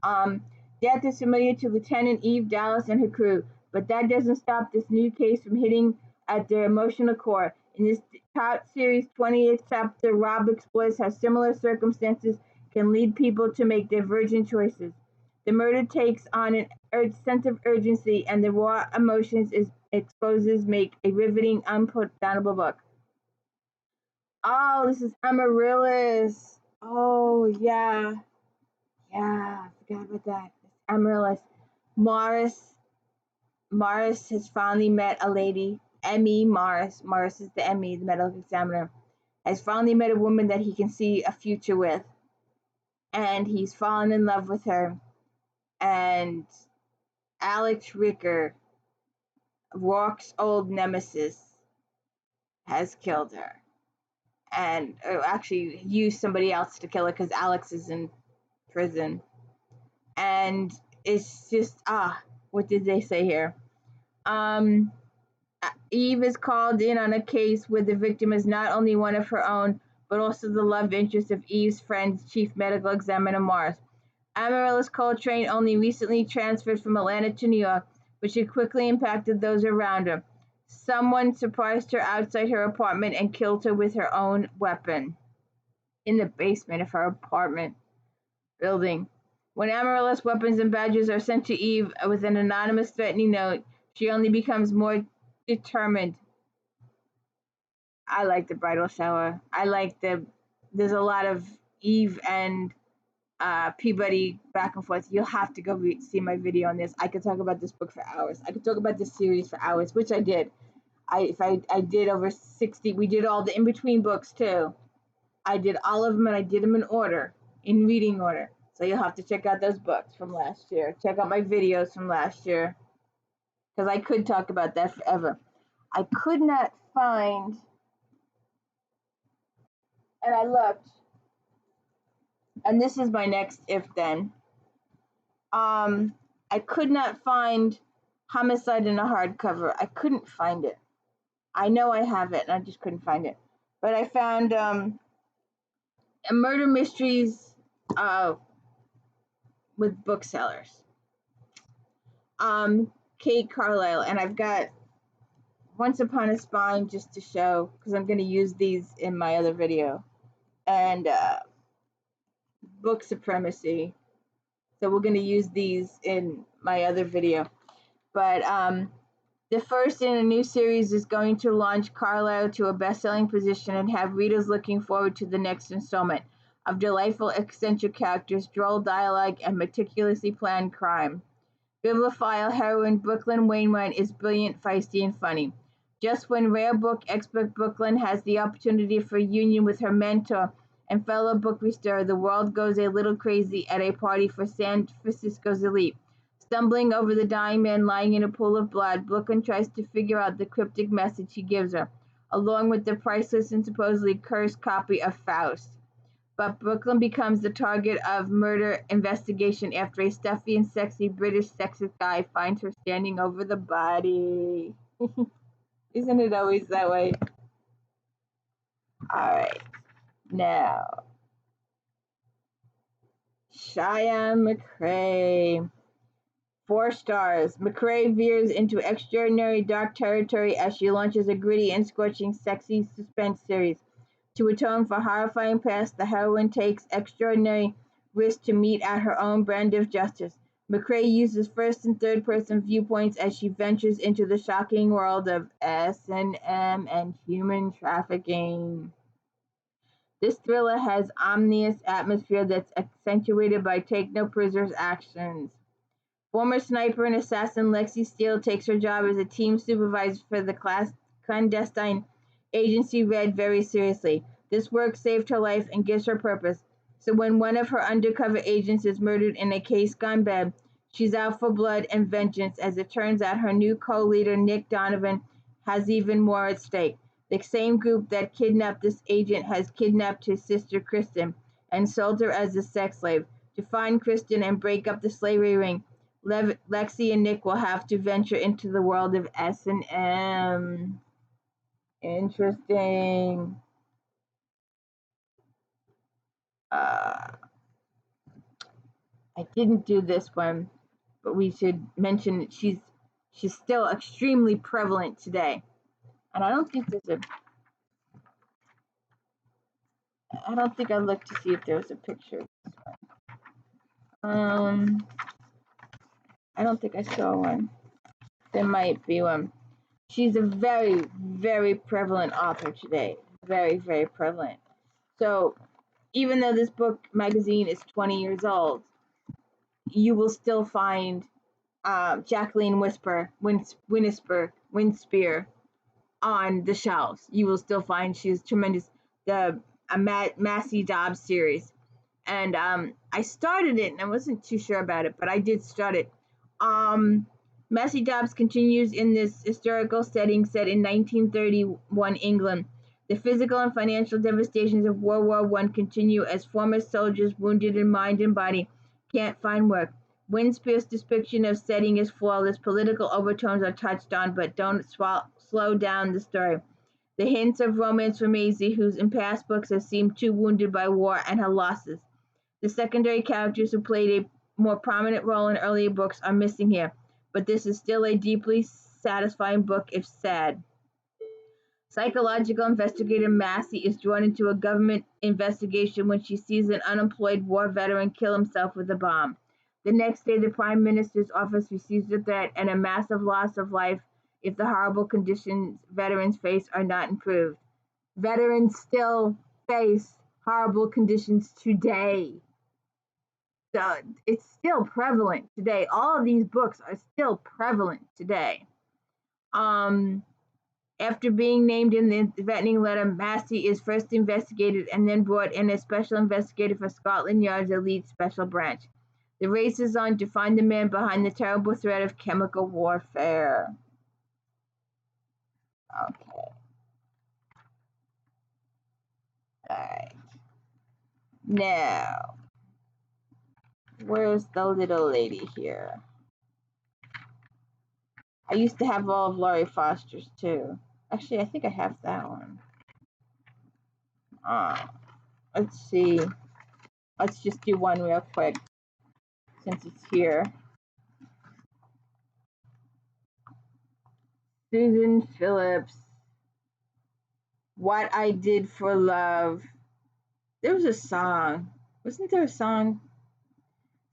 Death is familiar to Lieutenant Eve Dallas and her crew, but that doesn't stop this new case from hitting at their emotional core. In this top series 28th chapter, Rob explores how similar circumstances can lead people to make divergent choices. The murder takes on a sense of urgency, and the raw emotions it exposes make a riveting, unputdownable book. Oh, this is Amaryllis. Oh, yeah. Yeah, I forgot about that. Amaryllis. Morris has finally met a lady. Emmy Morris is the Emmy, the medical examiner, has finally met a woman that he can see a future with. And he's fallen in love with her. And Alex Ricker, Rourke's old nemesis, has killed her. And actually used somebody else to kill her because Alex is in prison. And it's just, what did they say here? Eve is called in on a case where the victim is not only one of her own, but also the love interest of Eve's friend, Chief Medical Examiner Morris. Amaryllis Coltrane only recently transferred from Atlanta to New York, but she quickly impacted those around her. Someone surprised her outside her apartment and killed her with her own weapon in the basement of her apartment building. When Amaryllis weapons and badges are sent to Eve with an anonymous threatening note, she only becomes more determined. I like the bridal shower. I like there's a lot of Eve and Peabody back and forth. You'll have to go see my video on this. I could talk about this book for hours. I could talk about this series for hours, which I did. I did over 60. We did all the in-between books too. I did all of them, and I did them in order, in reading order. So you'll have to check out those books from last year. Check out my videos from last year, because I could talk about that forever. I could not find, and I looked, and this is my next if then. I could not find Homicide in a hardcover. I couldn't find it. I know I have it, and I just couldn't find it. But I found murder mysteries with booksellers. Kate Carlisle, and I've got Once Upon a Spine just to show, because I'm going to use these in my other video, and Book Supremacy. So we're going to use these in my other video. But the first in a new series is going to launch Carlisle to a best-selling position and have readers looking forward to the next installment of delightful, eccentric characters, droll dialogue, and meticulously planned crime. Bibliophile heroine Brooklyn Wainwright is brilliant, feisty, and funny. Just when rare book expert Brooklyn has the opportunity for a union with her mentor and fellow book restorer, the world goes a little crazy at a party for San Francisco's elite. Stumbling over the dying man lying in a pool of blood, Brooklyn tries to figure out the cryptic message he gives her, along with the priceless and supposedly cursed copy of Faust. But Brooklyn becomes the target of murder investigation after a stuffy and sexy British sexist guy finds her standing over the body. Isn't it always that way? Alright, now Cheyenne McCrae. 4 stars. McCrae veers into extraordinary dark territory as she launches a gritty and scorching sexy suspense series. To atone for horrifying past, the heroine takes extraordinary risks to meet at her own brand of justice. McCrae uses first and third person viewpoints as she ventures into the shocking world of S&M and human trafficking. This thriller has ominous atmosphere that's accentuated by Take No Prisoners actions. Former sniper and assassin Lexi Steele takes her job as a team supervisor for the clandestine agency Red very seriously. This work saved her life and gives her purpose. So when one of her undercover agents is murdered in a case gone bad, she's out for blood and vengeance. As it turns out, her new co-leader, Nick Donovan, has even more at stake. The same group that kidnapped this agent has kidnapped his sister, KRISTIN, and sold her as a sex slave. To find KRISTIN and break up the slavery ring, Lexi and Nick will have to venture into the world of S&M. Interesting. I didn't do this one, but we should mention that she's still extremely prevalent today. And I don't think I don't think I looked to see if there was a picture of this one. I don't think I saw one. There might be one. She's a very, very prevalent author today. Very, very prevalent. So even though this book magazine is 20 years old, you will still find Jacqueline Winspear on the shelves. You will still find she's tremendous. The Massey Dobbs series. And I started it, and I wasn't too sure about it, but I did start it. Massey Dobbs continues in this historical setting set in 1931 England. The physical and financial devastations of World War I continue as former soldiers wounded in mind and body can't find work. Winspear's depiction of setting is flawless. Political overtones are touched on, but don't slow down the story. The hints of romance for Maisie, whose in past books has seemed too wounded by war and her losses. The secondary characters who played a more prominent role in earlier books are missing here, but this is still a deeply satisfying book if sad. Psychological investigator Massey is drawn into a government investigation when she sees an unemployed war veteran kill himself with a bomb. The next day, the Prime Minister's office receives a threat and a massive loss of life if the horrible conditions veterans face are not improved. Veterans still face horrible conditions today. So it's still prevalent today. All of these books are still prevalent today. After being named in the threatening letter, Massey is first investigated and then brought in as special investigator for Scotland Yard's elite special branch. The race is on to find the man behind the terrible threat of chemical warfare. Okay. Alright. Now, where's the little lady here? I used to have all of Laurie Foster's too. Actually, I think I have that one. Let's see. Let's just do one real quick since it's here. Susan Phillips. What I Did for Love. There was a song. Wasn't there a song?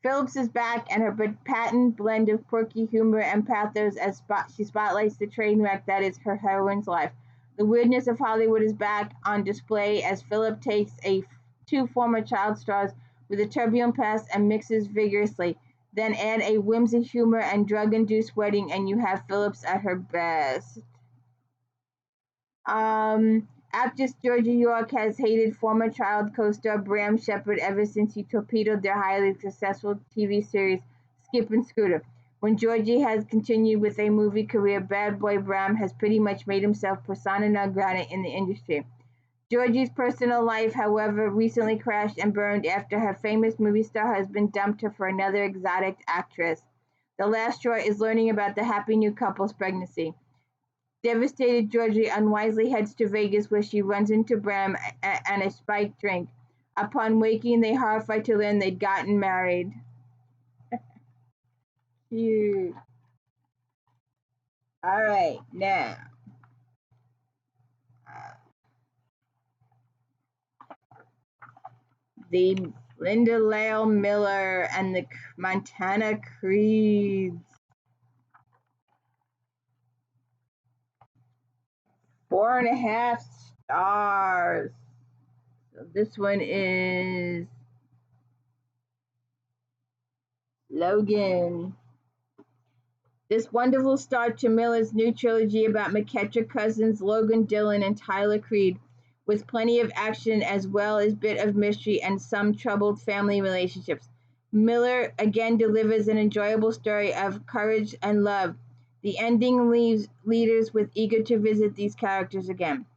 Phillips is back, and her patent blend of quirky humor and pathos as she spotlights the train wreck that is her heroine's life. The weirdness of Hollywood is back on display as Phillips takes two former child stars with a turbulent past and mixes vigorously. Then add a whimsy, humor, and drug-induced wedding, and you have Phillips at her best. Actress Georgia York has hated former child co-star Bram Shepard ever since he torpedoed their highly successful TV series Skip and Scooter. When Georgie has continued with a movie career, bad boy Bram has pretty much made himself persona non grata in the industry. Georgie's personal life, however, recently crashed and burned after her famous movie star husband dumped her for another exotic actress. The last straw is learning about the happy new couple's pregnancy. Devastated, Georgie unwisely heads to Vegas where she runs into Bram and a spiked drink. Upon waking, they horrified to learn they'd gotten married. Cute. All right, now. The Linda Lyle Miller and the Montana Creeds. 4.5 stars. So this one is Logan. This wonderful start to Miller's new trilogy about McKetrick cousins Logan, Dylan, and Tyler Creed, with plenty of action as well as bit of mystery and some troubled family relationships. Miller again delivers an enjoyable story of courage and love. The ending leaves readers with eager to visit these characters again.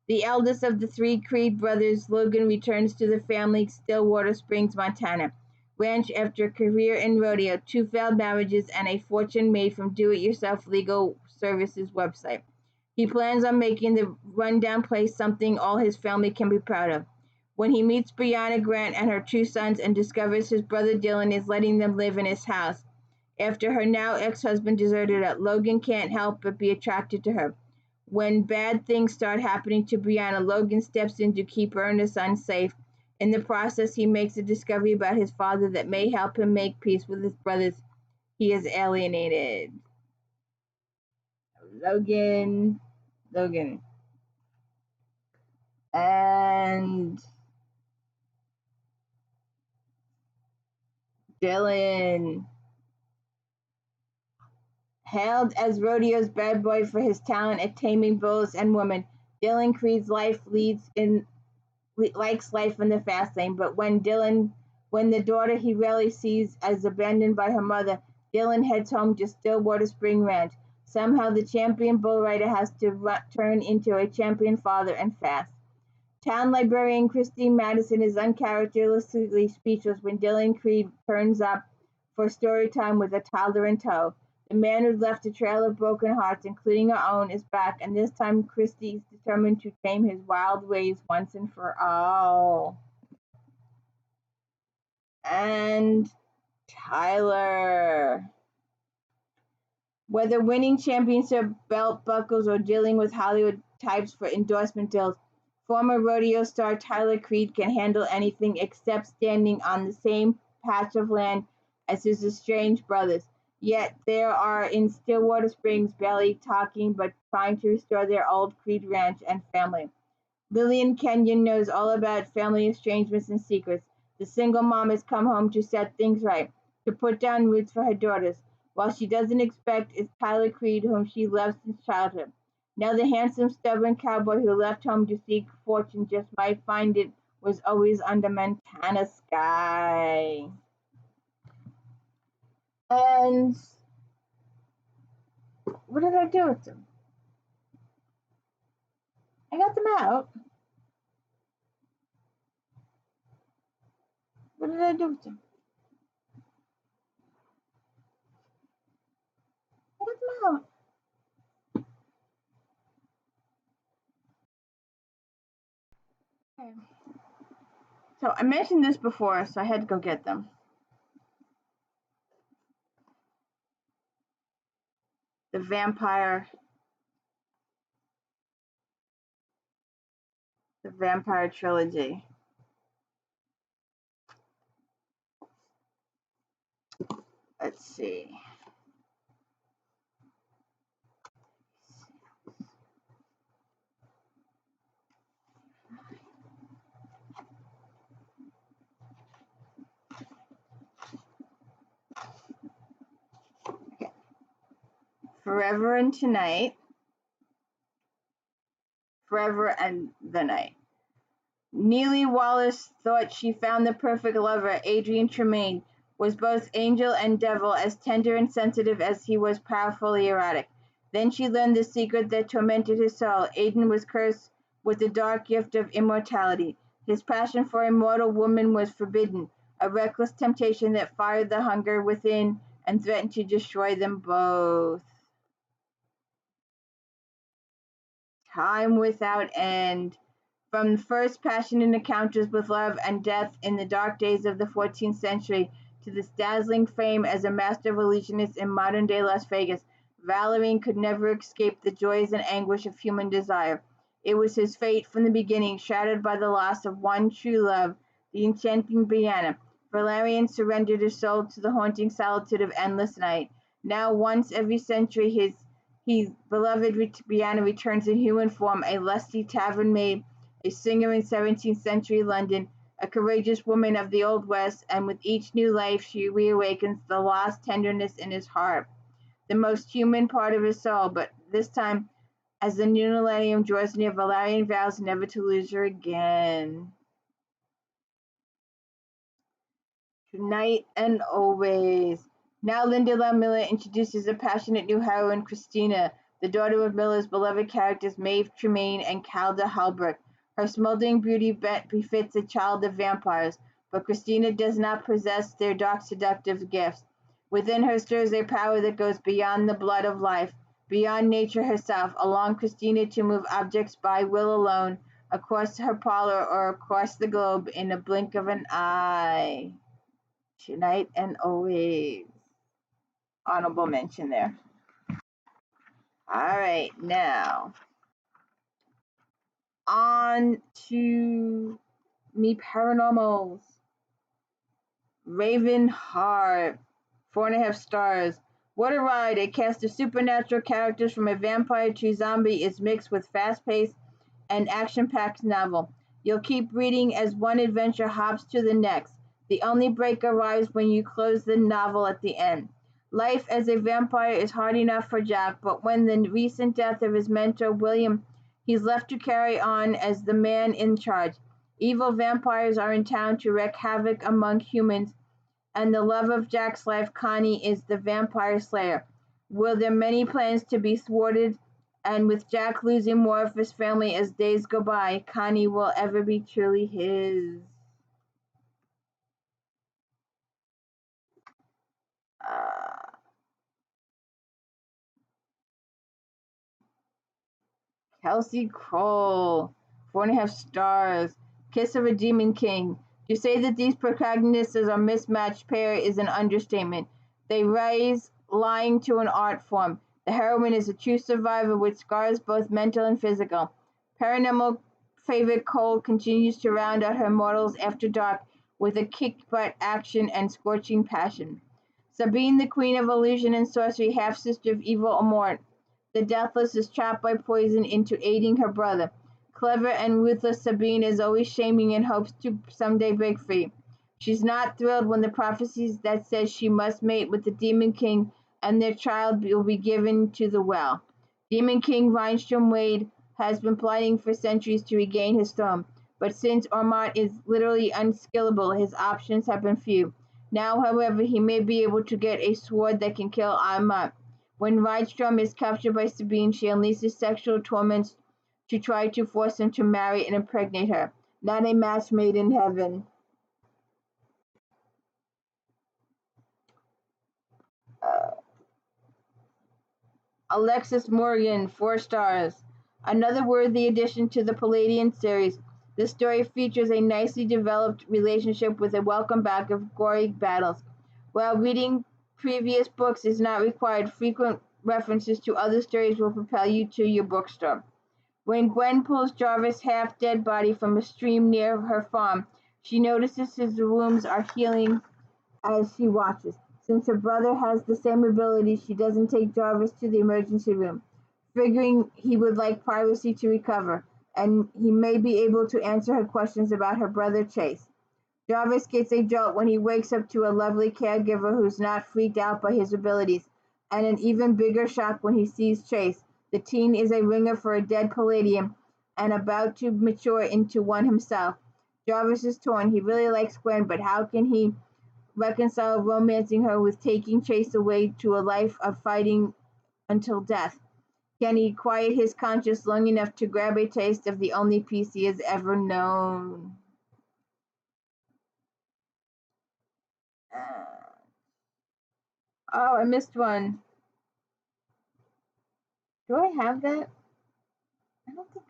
The eldest of the three Creed brothers, Logan, returns to the family Stillwater Springs, Montana ranch after a career in rodeo, 2 failed marriages, and a fortune made from do-it-yourself legal services website. He plans on making the rundown place something all his family can be proud of. When he meets Brianna Grant and her 2 sons and discovers his brother Dylan is letting them live in his house, after her now ex-husband deserted her, Logan can't help but be attracted to her. When bad things start happening to Brianna, Logan steps in to keep her and her son safe. In the process, he makes a discovery about his father that may help him make peace with his brothers he has alienated. Logan. And Dylan. Hailed as rodeo's bad boy for his talent at taming bulls and women, Dylan Creed's likes life in the fast lane, but when the daughter he rarely sees is abandoned by her mother, Dylan heads home to Stillwater Spring Ranch. Somehow the champion bull rider has to turn into a champion father and fast. Town librarian Christine Madison is uncharacteristically speechless when Dylan Creed turns up for story time with a toddler in tow. The man who left a trail of broken hearts, including her own, is back, and this time Christy is determined to tame his wild ways once and for all. And Tyler. Whether winning championship belt buckles or dealing with Hollywood types for endorsement deals, former rodeo star Tyler Creed can handle anything except standing on the same patch of land as his estranged brothers. Yet they are in Stillwater Springs, barely talking but trying to restore their old Creed ranch and family. Lillian Kenyon knows all about family estrangements and secrets. The single mom has come home to set things right, to put down roots for her daughters. While she doesn't expect is Tyler Creed, whom she loves since childhood. Now the handsome, stubborn cowboy who left home to seek fortune just might find it was always under Montana sky. And what did I do with them? I got them out. What did I do with them? I got them out. Okay. So I mentioned this before, so I had to go get them. The vampire trilogy. Let's see. Okay. Forever and Tonight. Forever and the Night. Neely Wallace thought she found the perfect lover. Adrian Tremaine was both angel and devil, as tender and sensitive as he was powerfully erotic. Then she learned the secret that tormented his soul. Aidan was cursed with the dark gift of immortality. His passion for a mortal woman was forbidden, a reckless temptation that fired the hunger within and threatened to destroy them both. Time without end. From first passionate encounters with love and death in the dark days of the 14th century to his dazzling fame as a master of illusionist in modern-day Las Vegas, Valérien could never escape the joys and anguish of human desire. It was his fate from the beginning, shattered by the loss of one true love, the enchanting Brianna. Valérien surrendered his soul to the haunting solitude of endless night. Now, once every century, his beloved Brianna returns in human form, a lusty tavern maid, a singer in 17th century London, a courageous woman of the Old West, and with each new life she reawakens the lost tenderness in his heart, the most human part of his soul. But this time, as the new millennium draws near, Valérien vows never to lose her again. Tonight and always. Now Linda L. Miller introduces a passionate new heroine, Christina, the daughter of Miller's beloved characters Maeve Tremaine and Calder Halbrook. Her smoldering beauty befits a child of vampires, but Christina does not possess their dark seductive gifts. Within her stirs a power that goes beyond the blood of life, beyond nature herself, allowing Christina to move objects by will alone, across her parlor or across the globe in a blink of an eye. Tonight and always. Honorable mention there. All right, now on to me paranormals. Raven Heart, 4.5 stars. What a ride! A cast of supernatural characters from a vampire to zombie is mixed with fast-paced and action-packed novel. You'll keep reading as one adventure hops to the next. The only break arrives when you close the novel at the end. Life as a vampire is hard enough for Jack, but when the recent death of his mentor, William, he's left to carry on as the man in charge. Evil vampires are in town to wreak havoc among humans, and the love of Jack's life, Connie, is the vampire slayer. Will their many plans to be thwarted, and with Jack losing more of his family as days go by, Connie will ever be truly his? Kelsey Kroll, 4.5 stars. Kiss of a Demon King. To say that these protagonists are a mismatched pair is an understatement. They rise lying to an art form. The heroine is a true survivor with scars both mental and physical. Paranormal favorite Cole continues to round out her mortals after dark with a kick-butt action and scorching passion. Sabine, the queen of illusion and sorcery, half-sister of evil Amort, the Deathless, is trapped by poison into aiding her brother. Clever and ruthless Sabine is always shaming in hopes to someday break free. She's not thrilled when the prophecies that says she must mate with the Demon King and their child will be given to the well. Demon King Reinstrom Wade has been plotting for centuries to regain his throne, but since Ormont is literally unkillable, his options have been few. Now, however, he may be able to get a sword that can kill Ormont. When Reinstrom is captured by Sabine, she unleashes sexual torments to try to force him to marry and impregnate her. Not a match made in heaven. Alexis Morgan, 4 stars. Another worthy addition to the Palladian series. This story features a nicely developed relationship with a welcome back of gory battles. While reading previous books is not required, frequent references to other stories will propel you to your bookstore. When Gwen pulls Jarvis' half-dead body from a stream near her farm, she notices his wounds are healing as she watches. Since her brother has the same ability, she doesn't take Jarvis to the emergency room, figuring he would like privacy to recover, and he may be able to answer her questions about her brother Chase. Jarvis gets a jolt when he wakes up to a lovely caregiver who's not freaked out by his abilities, and an even bigger shock when he sees Chase. The teen is a ringer for a dead Palladian and about to mature into one himself. Jarvis is torn. He really likes Gwen, but how can he reconcile romancing her with taking Chase away to a life of fighting until death? Can he quiet his conscience long enough to grab a taste of the only peace he has ever known? Oh, I missed one. Do I have that? I don't think.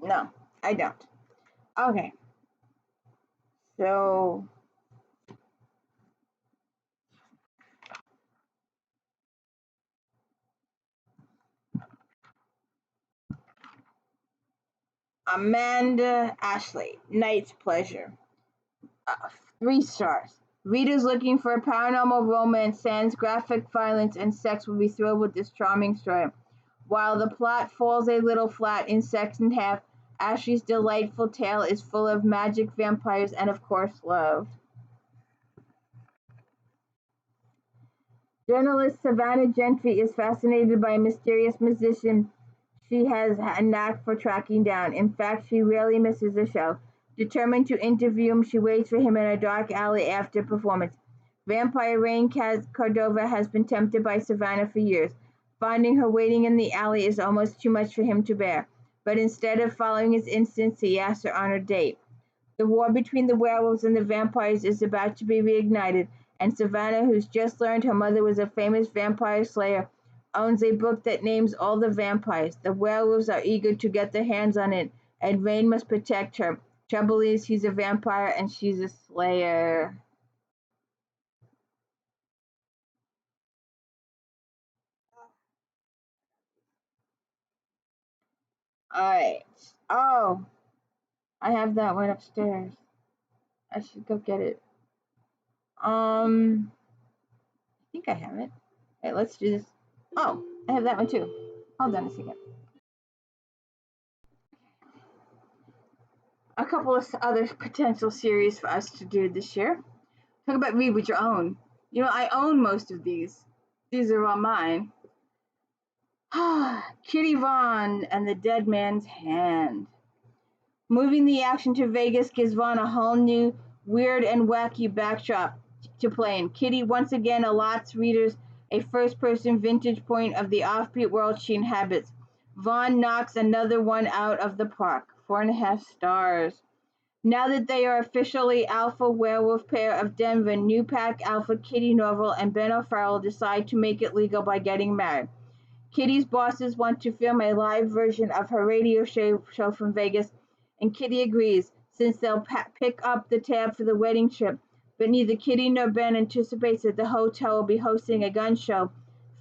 No, I don't. Okay. So, Amanda Ashley, Night's Pleasure. 3 stars. Readers looking for a paranormal romance sans graphic violence and sex will be thrilled with this charming story. While the plot falls a little flat in second half, Ashley's delightful tale is full of magic, vampires, and of course love. Journalist Savannah Gentry is fascinated by a mysterious musician she has a knack for tracking down. In fact, she rarely misses a show. Determined to interview him, she waits for him in a dark alley after performance. Vampire Rain Cordova has been tempted by Savannah for years. Finding her waiting in the alley is almost too much for him to bear. But instead of following his instincts, he asks her on a date. The war between the werewolves and the vampires is about to be reignited, and Savannah, who's just learned her mother was a famous vampire slayer, owns a book that names all the vampires. The werewolves are eager to get their hands on it, and Rain must protect her. Trouble is, he's a vampire and she's a slayer. Alright. Oh, I have that one upstairs. I should go get it. I think I have it. Okay, let's do this. Oh, I have that one too. Hold on a second. A couple of other potential series for us to do this year. Talk about read with your own. You know, I own most of these. These are all mine. Kitty Vaughn and the Dead Man's Hand. Moving the action to Vegas gives Vaughn a whole new, weird and wacky backdrop to play in. Kitty once again allots readers a first-person vintage point of the offbeat world she inhabits. Vaughn knocks another one out of the park. 4.5 stars. Now that they are officially alpha werewolf pair of Denver, new pack alpha Kitty Norval and Ben O'Farrell decide to make it legal by getting married. Kitty's bosses want to film a live version of her radio show from Vegas, and Kitty agrees, since they'll pick up the tab for the wedding trip. But neither Kitty nor Ben anticipates that the hotel will be hosting a gun show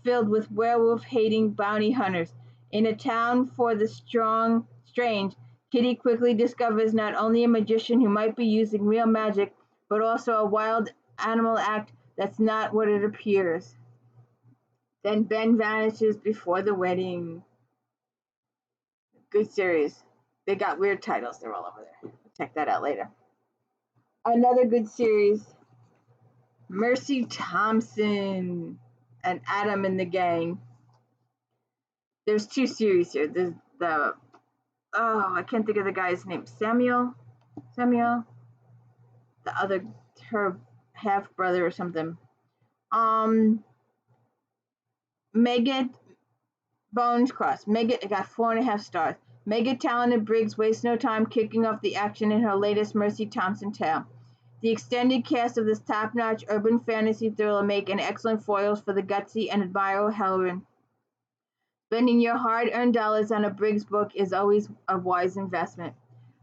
filled with werewolf-hating bounty hunters. In a town for the strange, Kitty quickly discovers not only a magician who might be using real magic, but also a wild animal act that's not what it appears. Then Ben vanishes before the wedding. Good series. They got weird titles. They're all over there. Check that out later. Another good series, Mercy Thompson and Adam and the Gang. There's two series here. There's I can't think of the guy's name. Samuel, the other, her half brother or something. Megan Bones Cross. Megan got 4.5 stars. Mega talented Briggs wastes no time kicking off the action in her latest Mercy Thompson tale. The extended cast of this top-notch urban fantasy thriller make an excellent foils for the gutsy and admirable heroine. Spending your hard-earned dollars on a Briggs book is always a wise investment.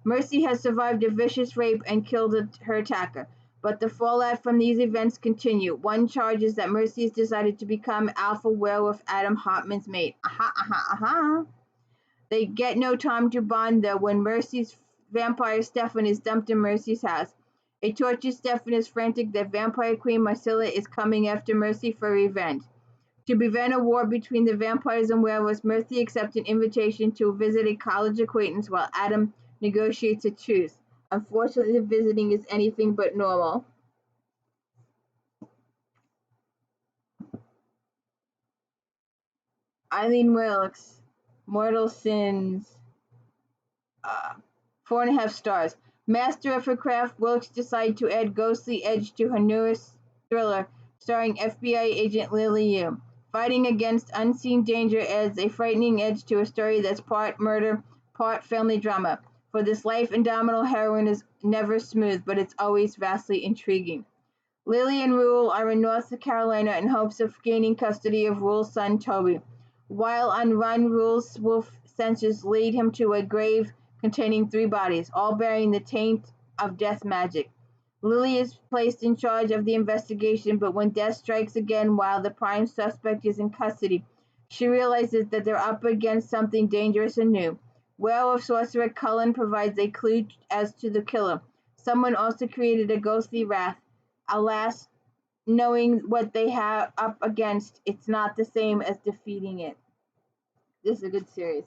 Mercy has survived a vicious rape and killed her attacker, but the fallout from these events continue. One charge is that Mercy has decided to become alpha werewolf Adam Hartman's mate. They get no time to bond, though, when Mercy's vampire Stefan is dumped in Mercy's house. A tortured Stefan is frantic that vampire queen Marcilla is coming after Mercy for revenge. To prevent a war between the vampires and werewolves, Mercy accepts an invitation to visit a college acquaintance while Adam negotiates a truce. Unfortunately, the visiting is anything but normal. Eileen Wilkes, Mortal Sins, 4.5 stars. Master of her craft, Wilkes decided to add ghostly edge to her newest thriller, starring FBI agent Lily Yu. Fighting against unseen danger adds a frightening edge to a story that's part murder, part family drama. For this life-indomitable heroine is never smooth, but it's always vastly intriguing. Lily and Rule are in North Carolina in hopes of gaining custody of Rule's son Toby. While on run, Rule's wolf senses lead him to a grave containing 3 bodies, all bearing the taint of death magic. Lily is placed in charge of the investigation, but when death strikes again while the prime suspect is in custody, she realizes that they're up against something dangerous and new. Werewolf sorcerer Cullen provides a clue as to the killer. Someone also created a ghostly wrath. Alas, knowing what they have up against, it's not the same as defeating it. This is a good series.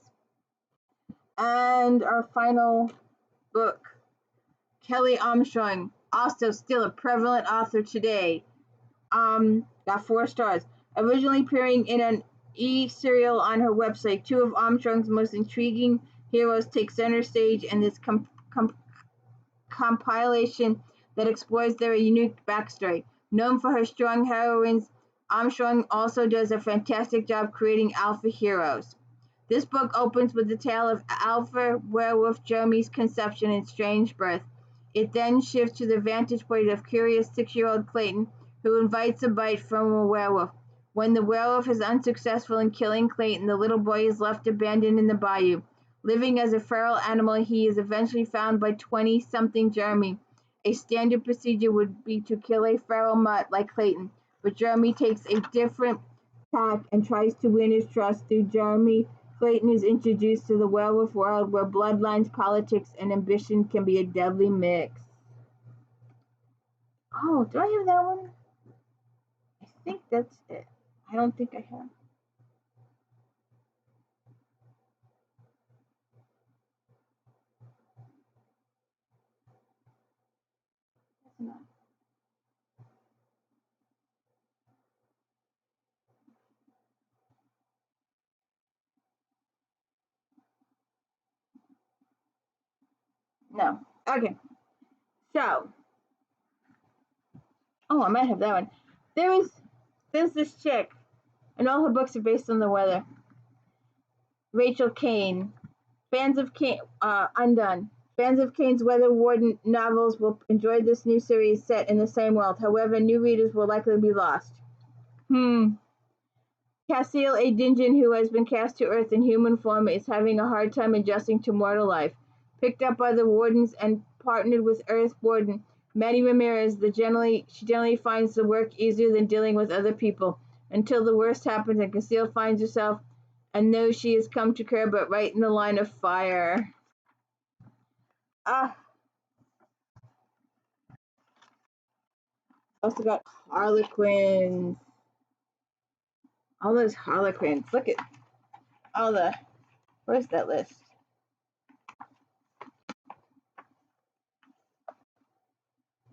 And our final book, Kelly Armstrong, also still a prevalent author today. Got 4 stars. Originally appearing in an e-serial on her website, 2 of Armstrong's most intriguing heroes take center stage in this compilation that explores their unique backstory. Known for her strong heroines, Armstrong also does a fantastic job creating alpha heroes. This book opens with the tale of alpha werewolf Jeremy's conception and strange birth. It then shifts to the vantage point of curious 6-year-old Clayton, who invites a bite from a werewolf. When the werewolf is unsuccessful in killing Clayton, the little boy is left abandoned in the bayou. Living as a feral animal, he is eventually found by 20-something Jeremy. A standard procedure would be to kill a feral mutt like Clayton, but Jeremy takes a different tack and tries to win his trust through Jeremy. Clayton is introduced to the werewolf world where bloodlines, politics, and ambition can be a deadly mix. Oh, do I have that one? I think that's it. I don't think I have. No. Okay. So, I might have that one. There's this chick, and all her books are based on the weather. Rachel Kane. Fans of Kane, Undone. Fans of Kane's Weather Warden novels will enjoy this new series set in the same world. However, new readers will likely be lost. Cassiel, a Dinjan who has been cast to Earth in human form, is having a hard time adjusting to mortal life. Picked up by the Wardens and partnered with Earth Warden Manny Ramirez, she generally finds the work easier than dealing with other people, until the worst happens and Cassiel finds herself and knows she has come to care, but right in the line of fire. Also got Harlequins. All those Harlequins. Look at all the... Where's that list?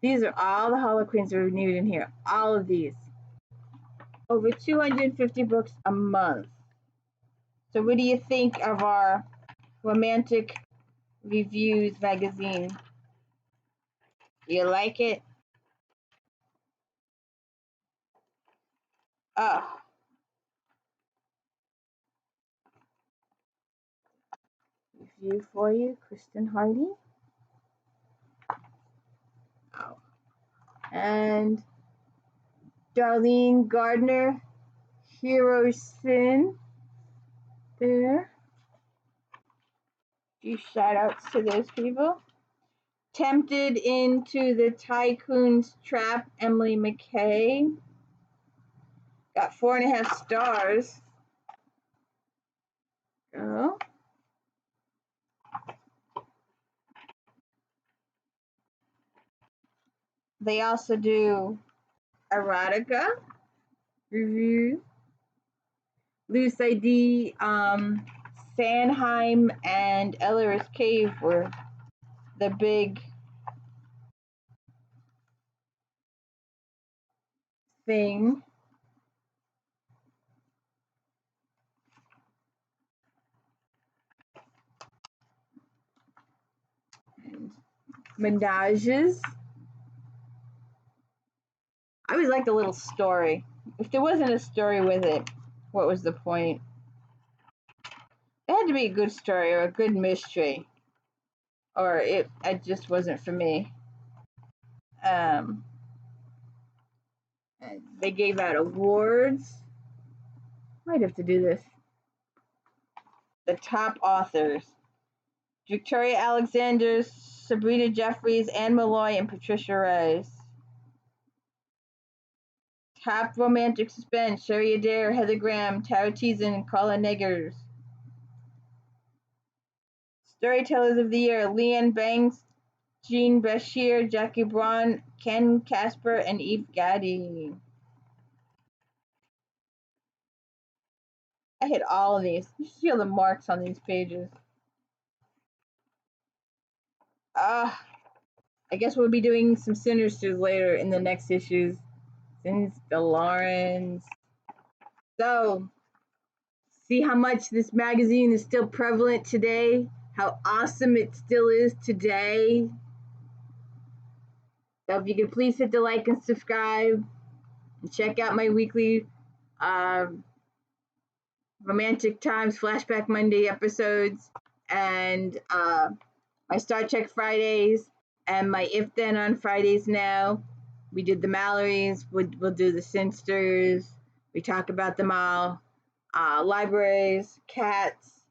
These are all the Harlequins that are renewed in here. All of these. Over 250 books a month. So what do you think of our romantic reviews magazine? Do you like it? Review for you, Kristen Hardy. And Darlene Gardner, Hero Sin. There. Few shout outs to those people. Tempted into the Tycoon's Trap, Emily McKay. Got 4.5 stars. Go. They also do erotica review. Loose ID, Sanheim and Eller's Cave were the big thing. And Menages. I always liked a little story. If there wasn't a story with it, what was the point? It had to be a good story or a good mystery, or it just wasn't for me. They gave out awards. Might have to do this. The top authors: Victoria Alexander, Sabrina Jeffries, Anne Malloy, and Patricia Rice. Top romantic suspense: Sherry Adair, Heather Graham, Tara Teason, and Carla Neggers. Storytellers of the Year: Leanne Banks, Jean Bashir, Jackie Braun, Ken Casper, and Eve Gaddy. I hit all of these. You feel the marks on these pages. I guess we'll be doing some Sinisters later in the next issues. Since the Lawrence. So, see how much this magazine is still prevalent today? How awesome it still is today? So if you could please hit the like and subscribe and check out my weekly Romantic Times Flashback Monday episodes and my Star Trek Fridays and my If Then on Fridays now. We did the Mallorys, we'll do the Sinsters, we talk about them all, libraries, cats,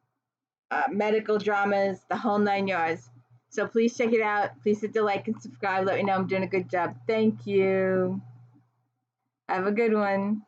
medical dramas, the whole 9 yards. So please check it out. Please hit the like and subscribe. Let me know I'm doing a good job. Thank you. Have a good one.